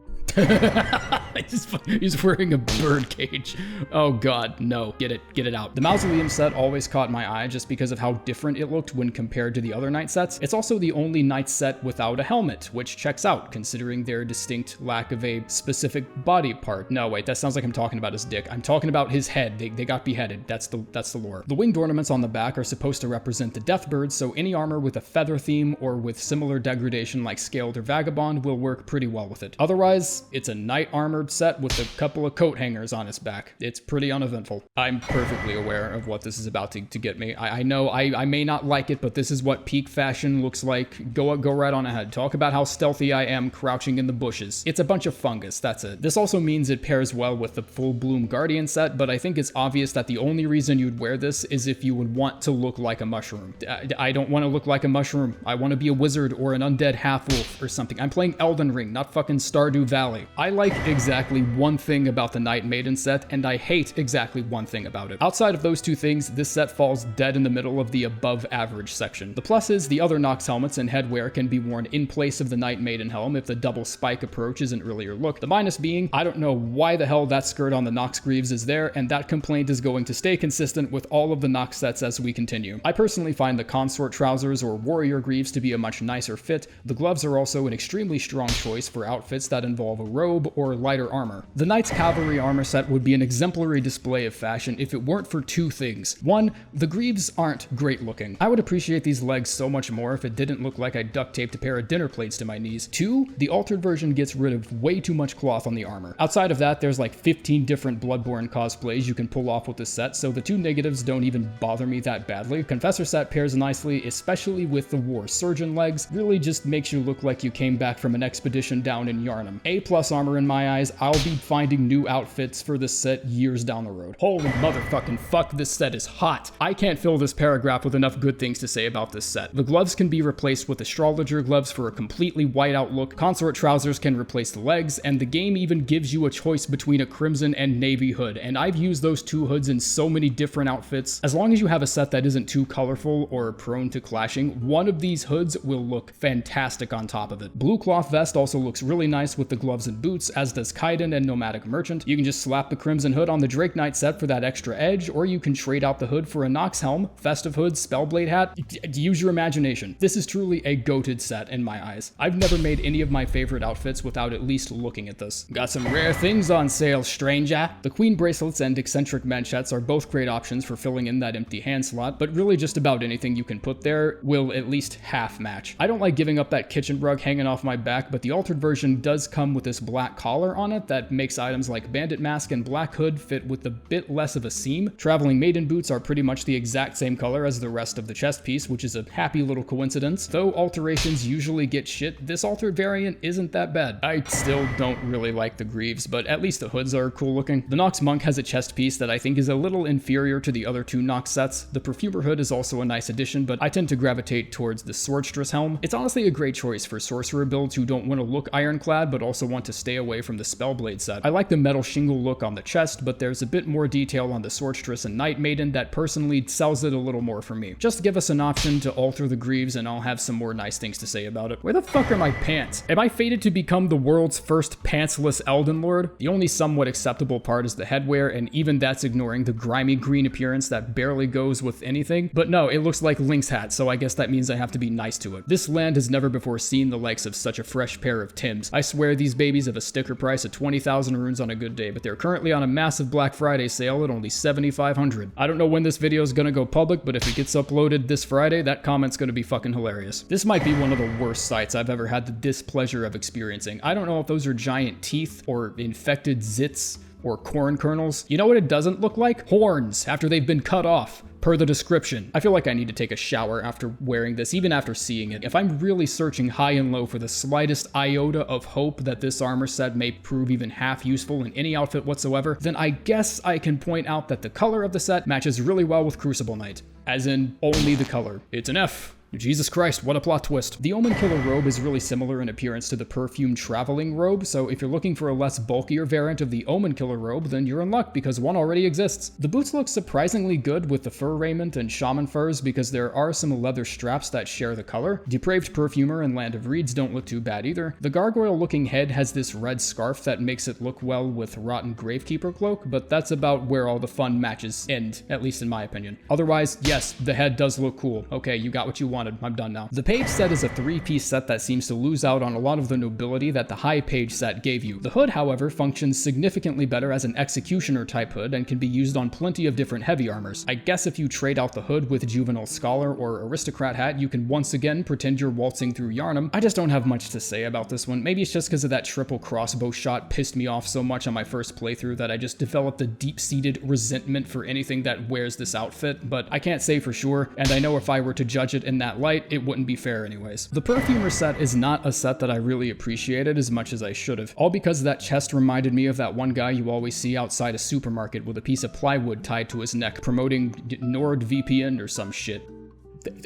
He's wearing a bird cage. Oh god, no. Get it out. The Mausoleum set always caught my eye just because of how different it looked when compared to the other knight sets. It's also the only knight set without a helmet, which checks out considering their distinct lack of a specific body part. No, wait, that sounds like I'm talking about his dick. I'm talking about his head. They got beheaded. That's the lore. The winged ornaments on the back are supposed to represent the death birds, so any armor with a feather theme or with similar degradation like scaled or vagabond will work pretty well with it. Otherwise, it's a knight armored set with a couple of coat hangers on its back. It's pretty uneventful. I'm perfectly aware of what this is about to get me. I know I may not like it, but this is what peak fashion looks like. Go right on ahead. Talk about how stealthy I am crouching in the bushes. It's a bunch of fungus, that's it. This also means it pairs well with the full bloom guardian set, but I think it's obvious that the only reason you'd wear this is if you would want to look like a mushroom. I don't want to look like a mushroom. I want to be a wizard or an undead half-wolf or something. I'm playing Elden Ring, not fucking Stardew Valley. I like exactly one thing about the Knight Maiden set, and I hate exactly one thing about it. Outside of those two things, this set falls dead in the middle of the above average section. The plus is the other Nox helmets and headwear can be worn in place of the Knight Maiden helm if the double spike approach isn't really your look. The minus being, I don't know why the hell that skirt on the Nox greaves is there, and that complaint is going to stay consistent with all of the Nox sets as we continue. I personally find the consort trousers or warrior greaves to be a much nicer fit. The gloves are also an extremely strong choice for outfits that involve a robe or lighter armor. The Knight's Cavalry armor set would be an exemplary display of fashion if it weren't for two things. One, the greaves aren't great looking. I would appreciate these legs so much more if it didn't look like I duct taped a pair of dinner plates to my knees. Two, the altered version gets rid of way too much cloth on the armor. Outside of that, there's like 15 different Bloodborne cosplays you can pull off with this set, so the two negatives don't even bother me that badly. Confessor set pairs nicely, especially with the War Surgeon legs. Really just makes you look like you came back from an expedition down in Yharnam. A+ armor in my eyes. I'll be finding new outfits for this set years down the road. Holy motherfucking fuck, this set is hot. I can't fill this paragraph with enough good things to say about this set. The gloves can be replaced with astrologer gloves for a completely white out look. Consort trousers can replace the legs, and the game even gives you a choice between a crimson and navy hood, and I've used those two hoods in so many different outfits. As long as you have a set that isn't too colorful or prone to clashing, one of these hoods will look fantastic on top of it. Blue cloth vest also looks really nice with the gloves and boots, as does Kaiden and Nomadic Merchant. You can just slap the crimson hood on the Drake Knight set for that extra edge, or you can trade out the hood for a Nox helm, festive hood, spellblade hat. Use your imagination. This is truly a goated set in my eyes. I've never made any of my favorite outfits without at least looking at this. Got some rare things on sale, stranger. The Queen bracelets and eccentric manchettes are both great options for filling in that empty hand slot, but really just about anything you can put there will at least half match. I don't like giving up that kitchen rug hanging off my back, but the altered version does come with this black collar on it that makes items like bandit mask and black hood fit with a bit less of a seam. Traveling maiden boots are pretty much the exact same color as the rest of the chest piece, which is a happy little coincidence. Though alterations usually get shit, this altered variant isn't that bad. I still don't really like the greaves, but at least the hoods are cool looking. The Nox Monk has a chest piece that I think is a little inferior to the other two Nox sets. The Perfumer hood is also a nice addition, but I tend to gravitate towards the Swordstress helm. It's honestly a great choice for sorcerer builds who don't want to look ironclad but also want to stay away from the Spellblade set. I like the metal shingle look on the chest, but there's a bit more detail on the Swordstress and Night Maiden that personally sells it a little more for me. Just give us an option to alter the greaves and I'll have some more nice things to say about it. Where the fuck are my pants? Am I fated to become the world's first pantsless Elden Lord? The only somewhat acceptable part is the headwear, and even that's ignoring the grimy green appearance that barely goes with anything. But no, it looks like Link's hat, so I guess that means I have to be nice to it. This land has never before seen the likes of such a fresh pair of Tims. I swear these babies have a sticker price of 20,000 runes on a good day, but they're currently on a massive Black Friday sale at only 7,500. I don't know when this video is gonna go public, but if it gets uploaded this Friday, that comment's gonna be fucking hilarious. This might be one of the worst sights I've ever had the displeasure of experiencing. I don't know if those are giant teeth or infected zits or corn kernels. You know what it doesn't look like? Horns after they've been cut off. Per the description. I feel like I need to take a shower after wearing this, even after seeing it. If I'm really searching high and low for the slightest iota of hope that this armor set may prove even half useful in any outfit whatsoever, then I guess I can point out that the color of the set matches really well with Crucible Knight. As in, only the color. It's an F. Jesus Christ, what a plot twist. The Omen Killer robe is really similar in appearance to the Perfume Traveling robe, so if you're looking for a less bulkier variant of the Omen Killer robe, then you're in luck because one already exists. The boots look surprisingly good with the fur raiment and shaman furs because there are some leather straps that share the color. Depraved Perfumer and Land of Reeds don't look too bad either. The gargoyle looking head has this red scarf that makes it look well with Rotten Gravekeeper cloak, but that's about where all the fun matches end, at least in my opinion. Otherwise, yes, the head does look cool. Okay, you got what you wanted. I'm done now. The page set is a 3-piece set that seems to lose out on a lot of the nobility that the high page set gave you. The hood, however, functions significantly better as an executioner type hood and can be used on plenty of different heavy armors. I guess if you trade out the hood with Juvenile Scholar or Aristocrat hat, you can once again pretend you're waltzing through Yharnam. I just don't have much to say about this one. Maybe it's just because of that triple crossbow shot pissed me off so much on my first playthrough that I just developed a deep-seated resentment for anything that wears this outfit, but I can't say for sure, and I know if I were to judge it in that light, it wouldn't be fair anyways. The Perfumer set is not a set that I really appreciated as much as I should have, all because that chest reminded me of that one guy you always see outside a supermarket with a piece of plywood tied to his neck, promoting NordVPN or some shit.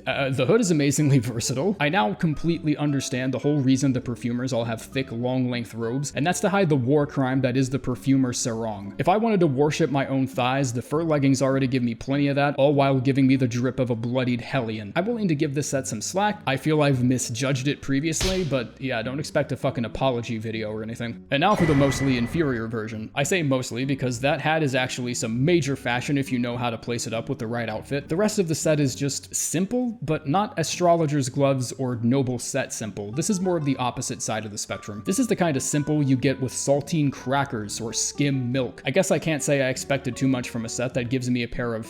The hood is amazingly versatile. I now completely understand the whole reason the perfumers all have thick, long-length robes, and that's to hide the war crime that is the perfumer sarong. If I wanted to worship my own thighs, the fur leggings already give me plenty of that, all while giving me the drip of a bloodied hellion. I'm willing to give this set some slack. I feel I've misjudged it previously, but yeah, don't expect a fucking apology video or anything. And now for the mostly inferior version. I say mostly because that hat is actually some major fashion if you know how to place it up with the right outfit. The rest of the set is just simple, but not astrologer's gloves or noble set simple. This is more of the opposite side of the spectrum. This is the kind of simple you get with saltine crackers or skim milk. I guess I can't say I expected too much from a set that gives me a pair of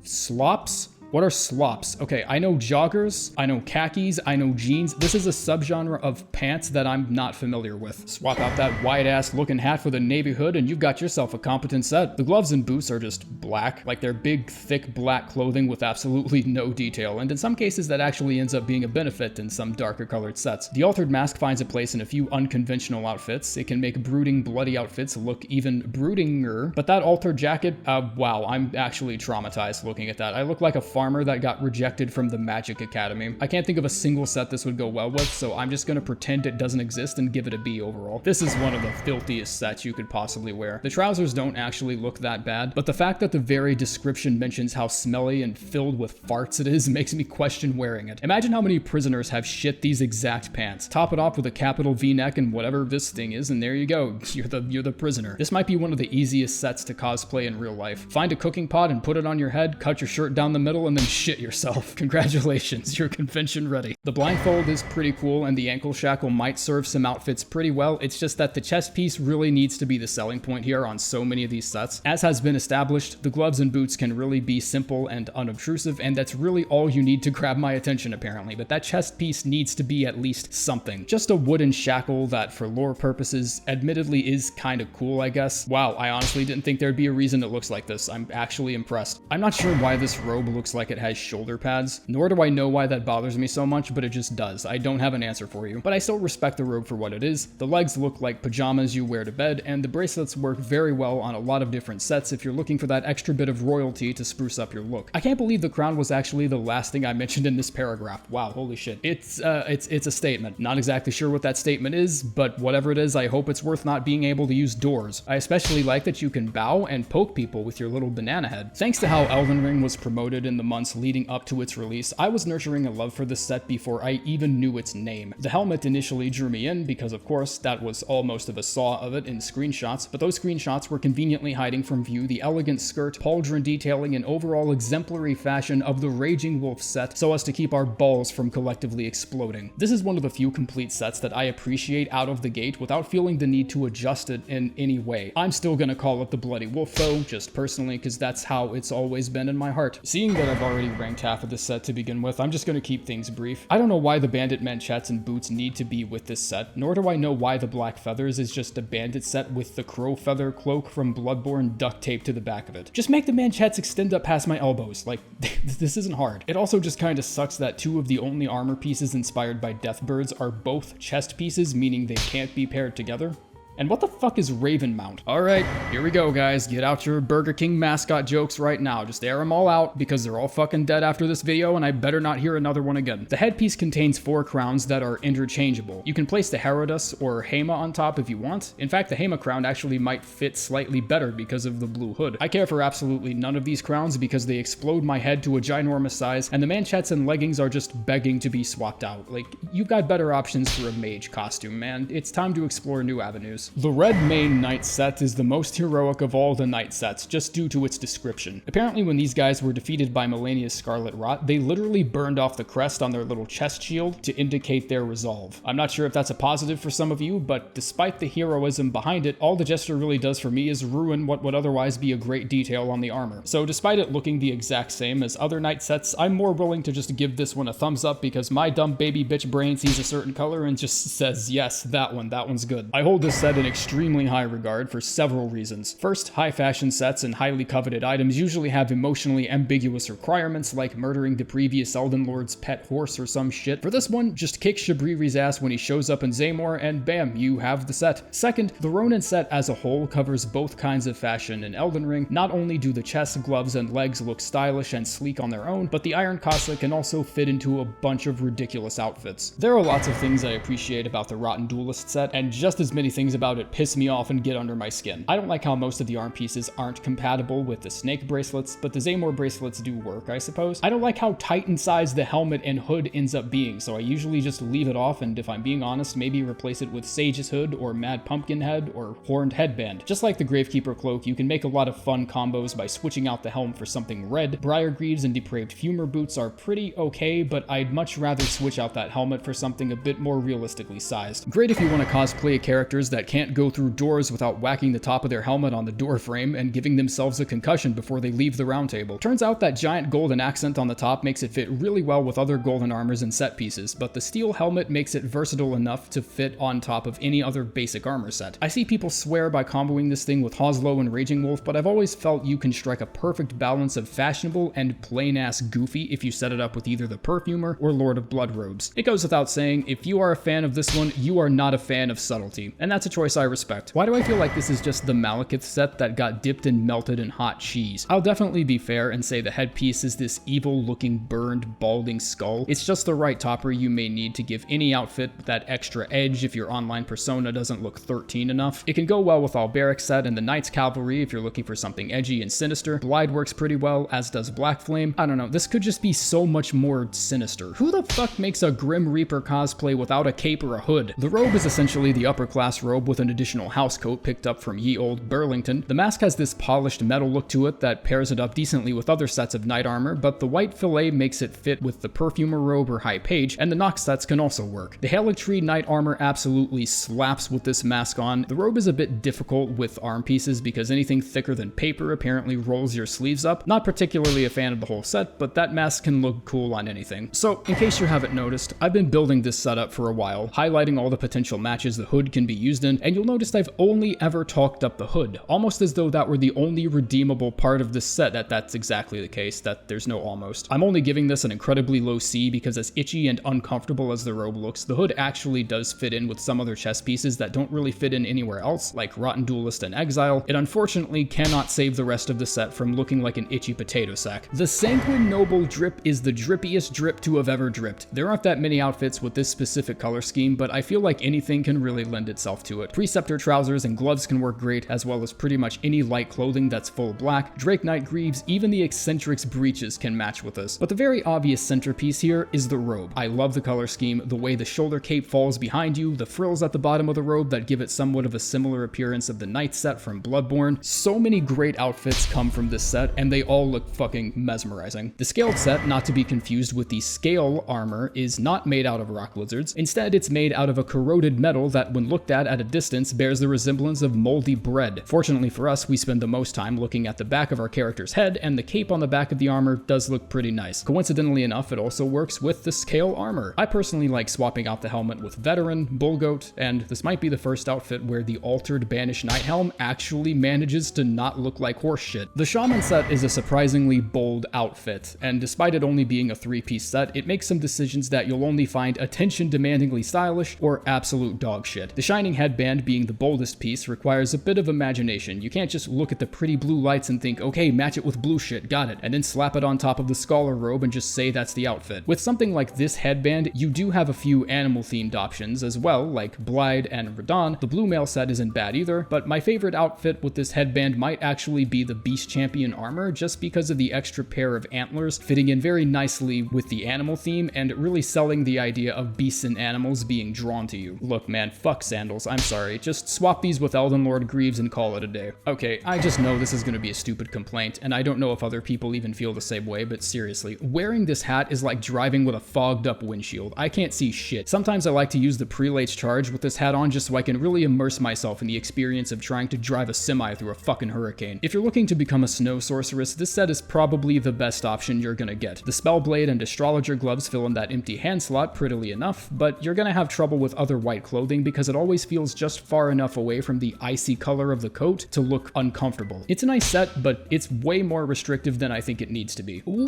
slops? What are slops? Okay, I know joggers, I know khakis, I know jeans. This is a subgenre of pants that I'm not familiar with. Swap out that wide-ass looking hat for the navy hood and you've got yourself a competent set. The gloves and boots are just black, like they're big, thick black clothing with absolutely no detail, and in some cases that actually ends up being a benefit in some darker colored sets. The altered mask finds a place in a few unconventional outfits. It can make brooding, bloody outfits look even broodinger, but that altered jacket, wow, I'm actually traumatized looking at that. I look like a farmer that got rejected from the Magic Academy. I can't think of a single set this would go well with, so I'm just gonna pretend it doesn't exist and give it a B overall. This is one of the filthiest sets you could possibly wear. The trousers don't actually look that bad, but the fact that the very description mentions how smelly and filled with farts it is makes me question wearing it. Imagine how many prisoners have shit these exact pants. Top it off with a capital V-neck and whatever this thing is, and there you go. You're the prisoner. This might be one of the easiest sets to cosplay in real life. Find a cooking pot and put it on your head, cut your shirt down the middle, and then shit yourself. Congratulations, you're convention ready. The blindfold is pretty cool and the ankle shackle might serve some outfits pretty well. It's just that the chest piece really needs to be the selling point here on so many of these sets. As has been established, the gloves and boots can really be simple and unobtrusive, and that's really all you need to grab my attention apparently, but that chest piece needs to be at least something. Just a wooden shackle that for lore purposes admittedly is kind of cool, I guess. Wow, I honestly didn't think there'd be a reason it looks like this. I'm actually impressed. I'm not sure why this robe looks like it has shoulder pads, nor do I know why that bothers me so much, but it just does. I don't have an answer for you, but I still respect the robe for what it is. The legs look like pajamas you wear to bed, and the bracelets work very well on a lot of different sets if you're looking for that extra bit of royalty to spruce up your look. I can't believe the crown was actually the last thing I mentioned in this paragraph. Wow, holy shit. It's a statement. Not exactly sure what that statement is, but whatever it is, I hope it's worth not being able to use doors. I especially like that you can bow and poke people with your little banana head. Thanks to how Elden Ring was promoted in the months leading up to its release, I was nurturing a love for this set before I even knew its name. The helmet initially drew me in because of course that was all most of us saw of it in screenshots, but those screenshots were conveniently hiding from view the elegant skirt, pauldron detailing, and overall exemplary fashion of the Raging Wolf set so as to keep our balls from collectively exploding. This is one of the few complete sets that I appreciate out of the gate without feeling the need to adjust it in any way. I'm still gonna call it the Bloody Wolf though, just personally, because that's how it's always been in my heart. Seeing that I've already ranked half of this set to begin with, I'm just gonna keep things brief. I don't know why the bandit manchettes and boots need to be with this set, nor do I know why the black feathers is just a bandit set with the crow feather cloak from Bloodborne duct taped to the back of it. Just make the manchettes extend up past my elbows, like, this isn't hard. It also just kinda sucks that two of the only armor pieces inspired by death birds are both chest pieces, meaning they can't be paired together. And what the fuck is Raven Mount? Alright, here we go guys, get out your Burger King mascot jokes right now. Just air them all out because they're all fucking dead after this video and I better not hear another one again. The headpiece contains 4 crowns that are interchangeable. You can place the Herodus or Hema on top if you want. In fact, the Hema crown actually might fit slightly better because of the blue hood. I care for absolutely none of these crowns because they explode my head to a ginormous size and the manchettes and leggings are just begging to be swapped out. Like, you've got better options for a mage costume, man. It's time to explore new avenues. The red main knight set is the most heroic of all the knight sets, just due to its description. Apparently when these guys were defeated by Melania's Scarlet Rot, they literally burned off the crest on their little chest shield to indicate their resolve. I'm not sure if that's a positive for some of you, but despite the heroism behind it, all the gesture really does for me is ruin what would otherwise be a great detail on the armor. So despite it looking the exact same as other knight sets, I'm more willing to just give this one a thumbs up because my dumb baby bitch brain sees a certain color and just says, yes, that one's good. I hold this set in extremely high regard for several reasons. First, high fashion sets and highly coveted items usually have emotionally ambiguous requirements like murdering the previous Elden Lord's pet horse or some shit. For this one, just kick Shabriri's ass when he shows up in Zaymor and bam, you have the set. Second, the Ronin set as a whole covers both kinds of fashion in Elden Ring. Not only do the chest, gloves, and legs look stylish and sleek on their own, but the Iron Casa can also fit into a bunch of ridiculous outfits. There are lots of things I appreciate about the Rotten Duelist set, and just as many things about it piss me off and get under my skin. I don't like how most of the arm pieces aren't compatible with the snake bracelets, but the Zaymor bracelets do work, I suppose. I don't like how Titan-sized the helmet and hood ends up being, so I usually just leave it off, and if I'm being honest, maybe replace it with Sage's hood or Mad Pumpkin head or Horned headband. Just like the Gravekeeper cloak, you can make a lot of fun combos by switching out the helm for something red. Briar Greaves and Depraved Humor boots are pretty okay, but I'd much rather switch out that helmet for something a bit more realistically sized. Great if you want to cosplay characters that can't go through doors without whacking the top of their helmet on the door frame and giving themselves a concussion before they leave the round table. Turns out that giant golden accent on the top makes it fit really well with other golden armors and set pieces, but the steel helmet makes it versatile enough to fit on top of any other basic armor set. I see people swear by comboing this thing with Hoslow and Raging Wolf, but I've always felt you can strike a perfect balance of fashionable and plain-ass goofy if you set it up with either the Perfumer or Lord of Blood robes. It goes without saying, if you are a fan of this one, you are not a fan of subtlety, and that's a choice I respect. Why do I feel like this is just the Malekith set that got dipped and melted in hot cheese? I'll definitely be fair and say the headpiece is this evil-looking burned, balding skull. It's just the right topper you may need to give any outfit that extra edge if your online persona doesn't look 13 enough. It can go well with Alberic's set and the Knight's Cavalry if you're looking for something edgy and sinister. Blide works pretty well, as does Black Flame. I don't know, this could just be so much more sinister. Who the fuck makes a Grim Reaper cosplay without a cape or a hood? The robe is essentially the upper class robe with an additional house coat picked up from ye old Burlington. The mask has this polished metal look to it that pairs it up decently with other sets of knight armor, but the white fillet makes it fit with the Perfumer robe or High Page, and the Nox sets can also work. The Haligtree knight armor absolutely slaps with this mask on. The robe is a bit difficult with arm pieces because anything thicker than paper apparently rolls your sleeves up. Not particularly a fan of the whole set, but that mask can look cool on anything. So, in case you haven't noticed, I've been building this setup for a while, highlighting all the potential matches the hood can be used in, and you'll notice I've only ever talked up the hood, almost as though that were the only redeemable part of this set. That's exactly the case, that there's no almost. I'm only giving this an incredibly low C because as itchy and uncomfortable as the robe looks, the hood actually does fit in with some other chest pieces that don't really fit in anywhere else, like Rotten Duelist and Exile. It unfortunately cannot save the rest of the set from looking like an itchy potato sack. The Sanguine Noble drip is the drippiest drip to have ever dripped. There aren't that many outfits with this specific color scheme, but I feel like anything can really lend itself to it. Preceptor trousers and gloves can work great, as well as pretty much any light clothing that's full black. Drake Knight greaves, even the Eccentric's breeches can match with this. But the very obvious centerpiece here is the robe. I love the color scheme, the way the shoulder cape falls behind you, the frills at the bottom of the robe that give it somewhat of a similar appearance of the Knight set from Bloodborne. So many great outfits come from this set, and they all look fucking mesmerizing. The scaled set, not to be confused with the scale armor, is not made out of rock lizards. Instead, it's made out of a corroded metal that, when looked at a distance, bears the resemblance of moldy bread. Fortunately for us, we spend the most time looking at the back of our character's head, and the cape on the back of the armor does look pretty nice. Coincidentally enough, it also works with the scale armor. I personally like swapping out the helmet with Veteran, Bullgoat, and this might be the first outfit where the altered Banished Knight helm actually manages to not look like horse shit. The Shaman set is a surprisingly bold outfit, and despite it only being a 3-piece set, it makes some decisions that you'll only find attention-demandingly stylish or absolute dog shit. The shining headband headband being the boldest piece requires a bit of imagination. You can't just look at the pretty blue lights and think, okay, match it with blue shit, got it, and then slap it on top of the scholar robe and just say that's the outfit. With something like this headband, you do have a few animal-themed options as well, like Blide and Radon. The blue mail set isn't bad either, but my favorite outfit with this headband might actually be the Beast Champion armor, just because of the extra pair of antlers fitting in very nicely with the animal theme and really selling the idea of beasts and animals being drawn to you. Look man, fuck sandals, I'm sorry, just swap these with Elden Lord Greaves and call it a day. Okay, I just know this is gonna be a stupid complaint, and I don't know if other people even feel the same way, but seriously, wearing this hat is like driving with a fogged up windshield. I can't see shit. Sometimes I like to use the prelate's charge with this hat on just so I can really immerse myself in the experience of trying to drive a semi through a fucking hurricane. If you're looking to become a snow sorceress, this set is probably the best option you're gonna get. The Spellblade and Astrologer gloves fill in that empty hand slot prettily enough, but you're gonna have trouble with other white clothing because it always feels just far enough away from the icy color of the coat to look uncomfortable. It's a nice set, but it's way more restrictive than I think it needs to be. Ooh,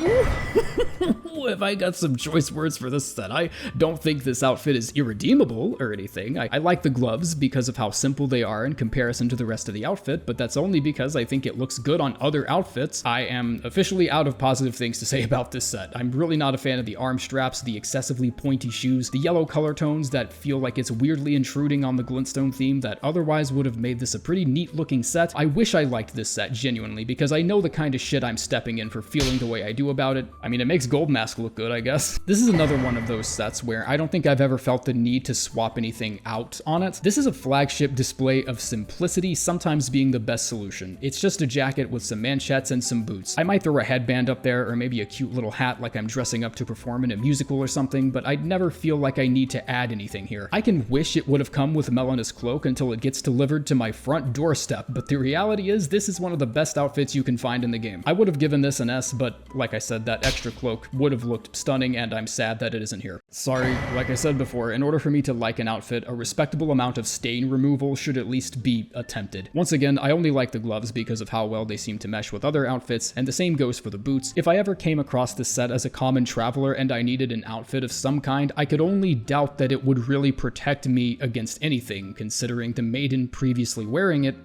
have I got some choice words for this set. I don't think this outfit is irredeemable or anything. I like the gloves because of how simple they are in comparison to the rest of the outfit, but that's only because I think it looks good on other outfits. I am officially out of positive things to say about this set. I'm really not a fan of the arm straps, the excessively pointy shoes, the yellow color tones that feel like it's weirdly intruding on the glintstone theme that otherwise would have made this a pretty neat looking set. I wish I liked this set genuinely because I know the kind of shit I'm stepping in for feeling the way I do about it. I mean, it makes Gold Mask look good, I guess. This is another one of those sets where I don't think I've ever felt the need to swap anything out on it. This is a flagship display of simplicity, sometimes being the best solution. It's just a jacket with some manchettes and some boots. I might throw a headband up there or maybe a cute little hat like I'm dressing up to perform in a musical or something, but I'd never feel like I need to add anything here. I can wish it would have come with Melina's cloak until it gets delivered to my front doorstep, but the reality is this is one of the best outfits you can find in the game. I would have given this an S, but like I said, that extra cloak would have looked stunning and I'm sad that it isn't here. Sorry, like I said before, in order for me to like an outfit, a respectable amount of stain removal should at least be attempted. Once again, I only like the gloves because of how well they seem to mesh with other outfits, and the same goes for the boots. If I ever came across this set as a common traveler and I needed an outfit of some kind, I could only doubt that it would really protect me against anything, considering the maiden previously wearing it,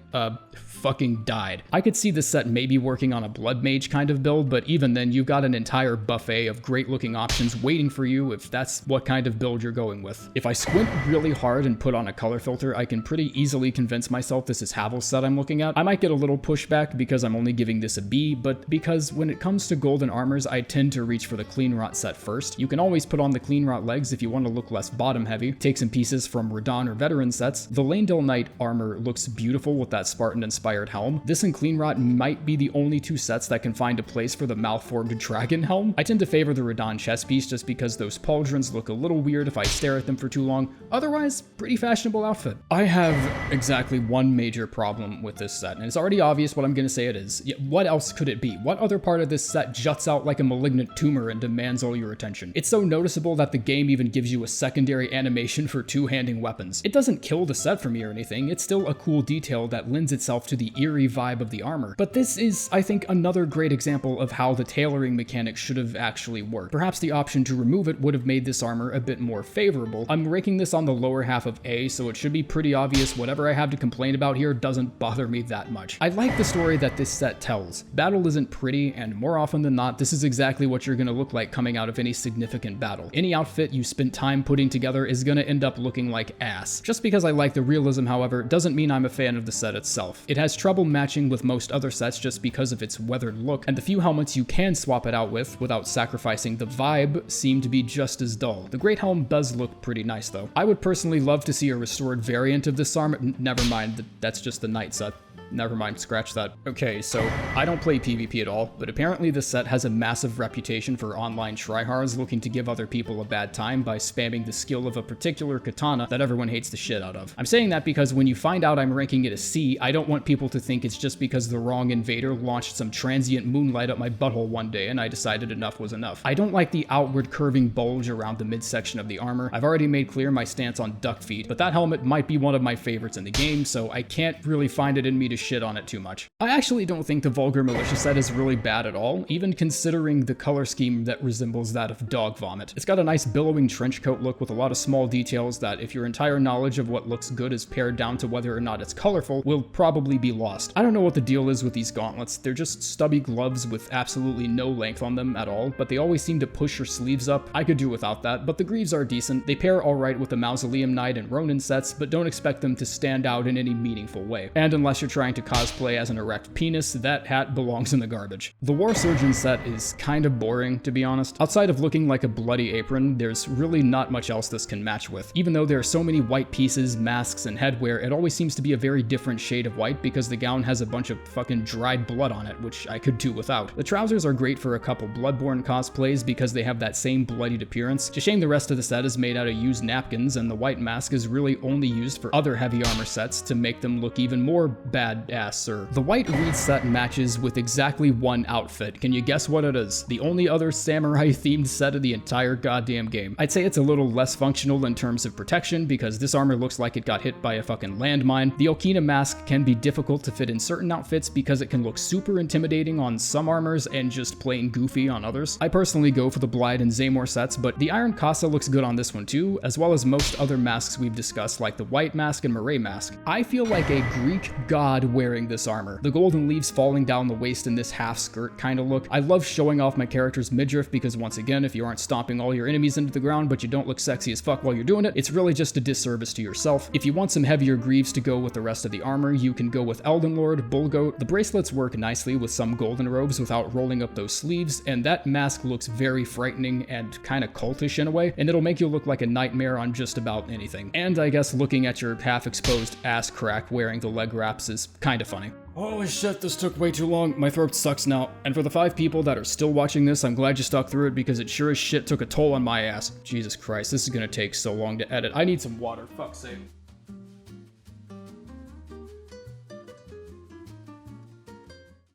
fucking died. I could see this set maybe working on a blood mage kind of build, but even then you've got an entire buffet of great looking options waiting for you if that's what kind of build you're going with. If I squint really hard and put on a color filter, I can pretty easily convince myself this is Havel's set I'm looking at. I might get a little pushback because I'm only giving this a B, but because when it comes to golden armors, I tend to reach for the clean rot set first. You can always put on the clean rot legs if you want to look less bottom heavy. Take some pieces from Radon or veteran sets. The Lanedale Knight armor looks beautiful with that Spartan inspired helm. This and clean rot might be the only two sets that can find a place for the malformed dragon helm. I tend to favor the Radon chest piece just because those pauldrons look a little weird if I stare at them for too long. Otherwise, pretty fashionable outfit. I have exactly one major problem with this set, and it's already obvious what I'm gonna say it is. Yet what else could it be? What other part of this set juts out like a malignant tumor and demands all your attention? It's so noticeable that the game even gives you a secondary animation for two-handing weapons. It doesn't kill the set for me or anything, it's still a cool detail that lends itself to the eerie vibe of the armor. But this is, I think, another great example of how the tailoring mechanic should have actually worked. Perhaps the option to remove it would have made this armor a bit more favorable. I'm ranking this on the lower half of A, so it should be pretty obvious whatever I have to complain about here doesn't bother me that much. I like the story that this set tells. Battle isn't pretty, and more often than not, this is exactly what you're gonna look like coming out of any significant battle. Any outfit you spent time putting together is gonna end up looking like ass. Just because I like the realism, however, doesn't mean I'm a fan of the set itself. It has trouble matching with most other sets just because of its weathered look, and the few helmets you can swap it out with without sacrificing the vibe seem to be just as dull. The Great Helm does look pretty nice though. I would personally love to see a restored variant of this armor. Never mind, that's just the Knight set. Never mind, scratch that. Okay, so I don't play PvP at all, but apparently this set has a massive reputation for online tryhards looking to give other people a bad time by spamming the skill of a particular katana that everyone hates the shit out of. I'm saying that because when you find out I'm ranking it a C, I don't want people to think it's just because the wrong invader launched some transient moonlight up my butthole one day and I decided enough was enough. I don't like the outward curving bulge around the midsection of the armor. I've already made clear my stance on duck feet, but that helmet might be one of my favorites in the game, so I can't really find it in me me to shit on it too much. I actually don't think the Vulgar Militia set is really bad at all, even considering the color scheme that resembles that of dog vomit. It's got a nice billowing trench coat look with a lot of small details that, if your entire knowledge of what looks good is pared down to whether or not it's colorful, will probably be lost. I don't know what the deal is with these gauntlets. They're just stubby gloves with absolutely no length on them at all, but they always seem to push your sleeves up. I could do without that, but the greaves are decent. They pair alright with the Mausoleum Knight and Ronin sets, but don't expect them to stand out in any meaningful way. And unless you're trying to cosplay as an erect penis, that hat belongs in the garbage. The War Surgeon set is kind of boring, to be honest. Outside of looking like a bloody apron, there's really not much else this can match with. Even though there are so many white pieces, masks, and headwear, it always seems to be a very different shade of white because the gown has a bunch of fucking dried blood on it, which I could do without. The trousers are great for a couple Bloodborne cosplays because they have that same bloodied appearance. It's a shame the rest of the set is made out of used napkins, and the white mask is really only used for other heavy armor sets to make them look even more badass. The white Reed set matches with exactly one outfit. Can you guess what it is? The only other samurai themed set of the entire goddamn game. I'd say it's a little less functional in terms of protection because this armor looks like it got hit by a fucking landmine. The Okina mask can be difficult to fit in certain outfits because it can look super intimidating on some armors and just plain goofy on others. I personally go for the Blide and Zaymor sets, but the Iron Casa looks good on this one too, as well as most other masks we've discussed like the White Mask and Murray Mask. I feel like a Greek god wearing this armor. The golden leaves falling down the waist in this half skirt kind of look. I love showing off my character's midriff because once again, if you aren't stomping all your enemies into the ground but you don't look sexy as fuck while you're doing it, it's really just a disservice to yourself. If you want some heavier greaves to go with the rest of the armor, you can go with Elden Lord, Bullgoat. The bracelets work nicely with some golden robes without rolling up those sleeves, and that mask looks very frightening and kind of cultish in a way, and it'll make you look like a nightmare on just about anything. And I guess looking at your half-exposed ass crack wearing the leg wraps is kind of funny. Holy shit, this took way too long. My throat sucks now. And for the 5 people that are still watching this, I'm glad you stuck through it because it sure as shit took a toll on my ass. Jesus Christ, this is gonna take so long to edit. I need some water, fuck's sake.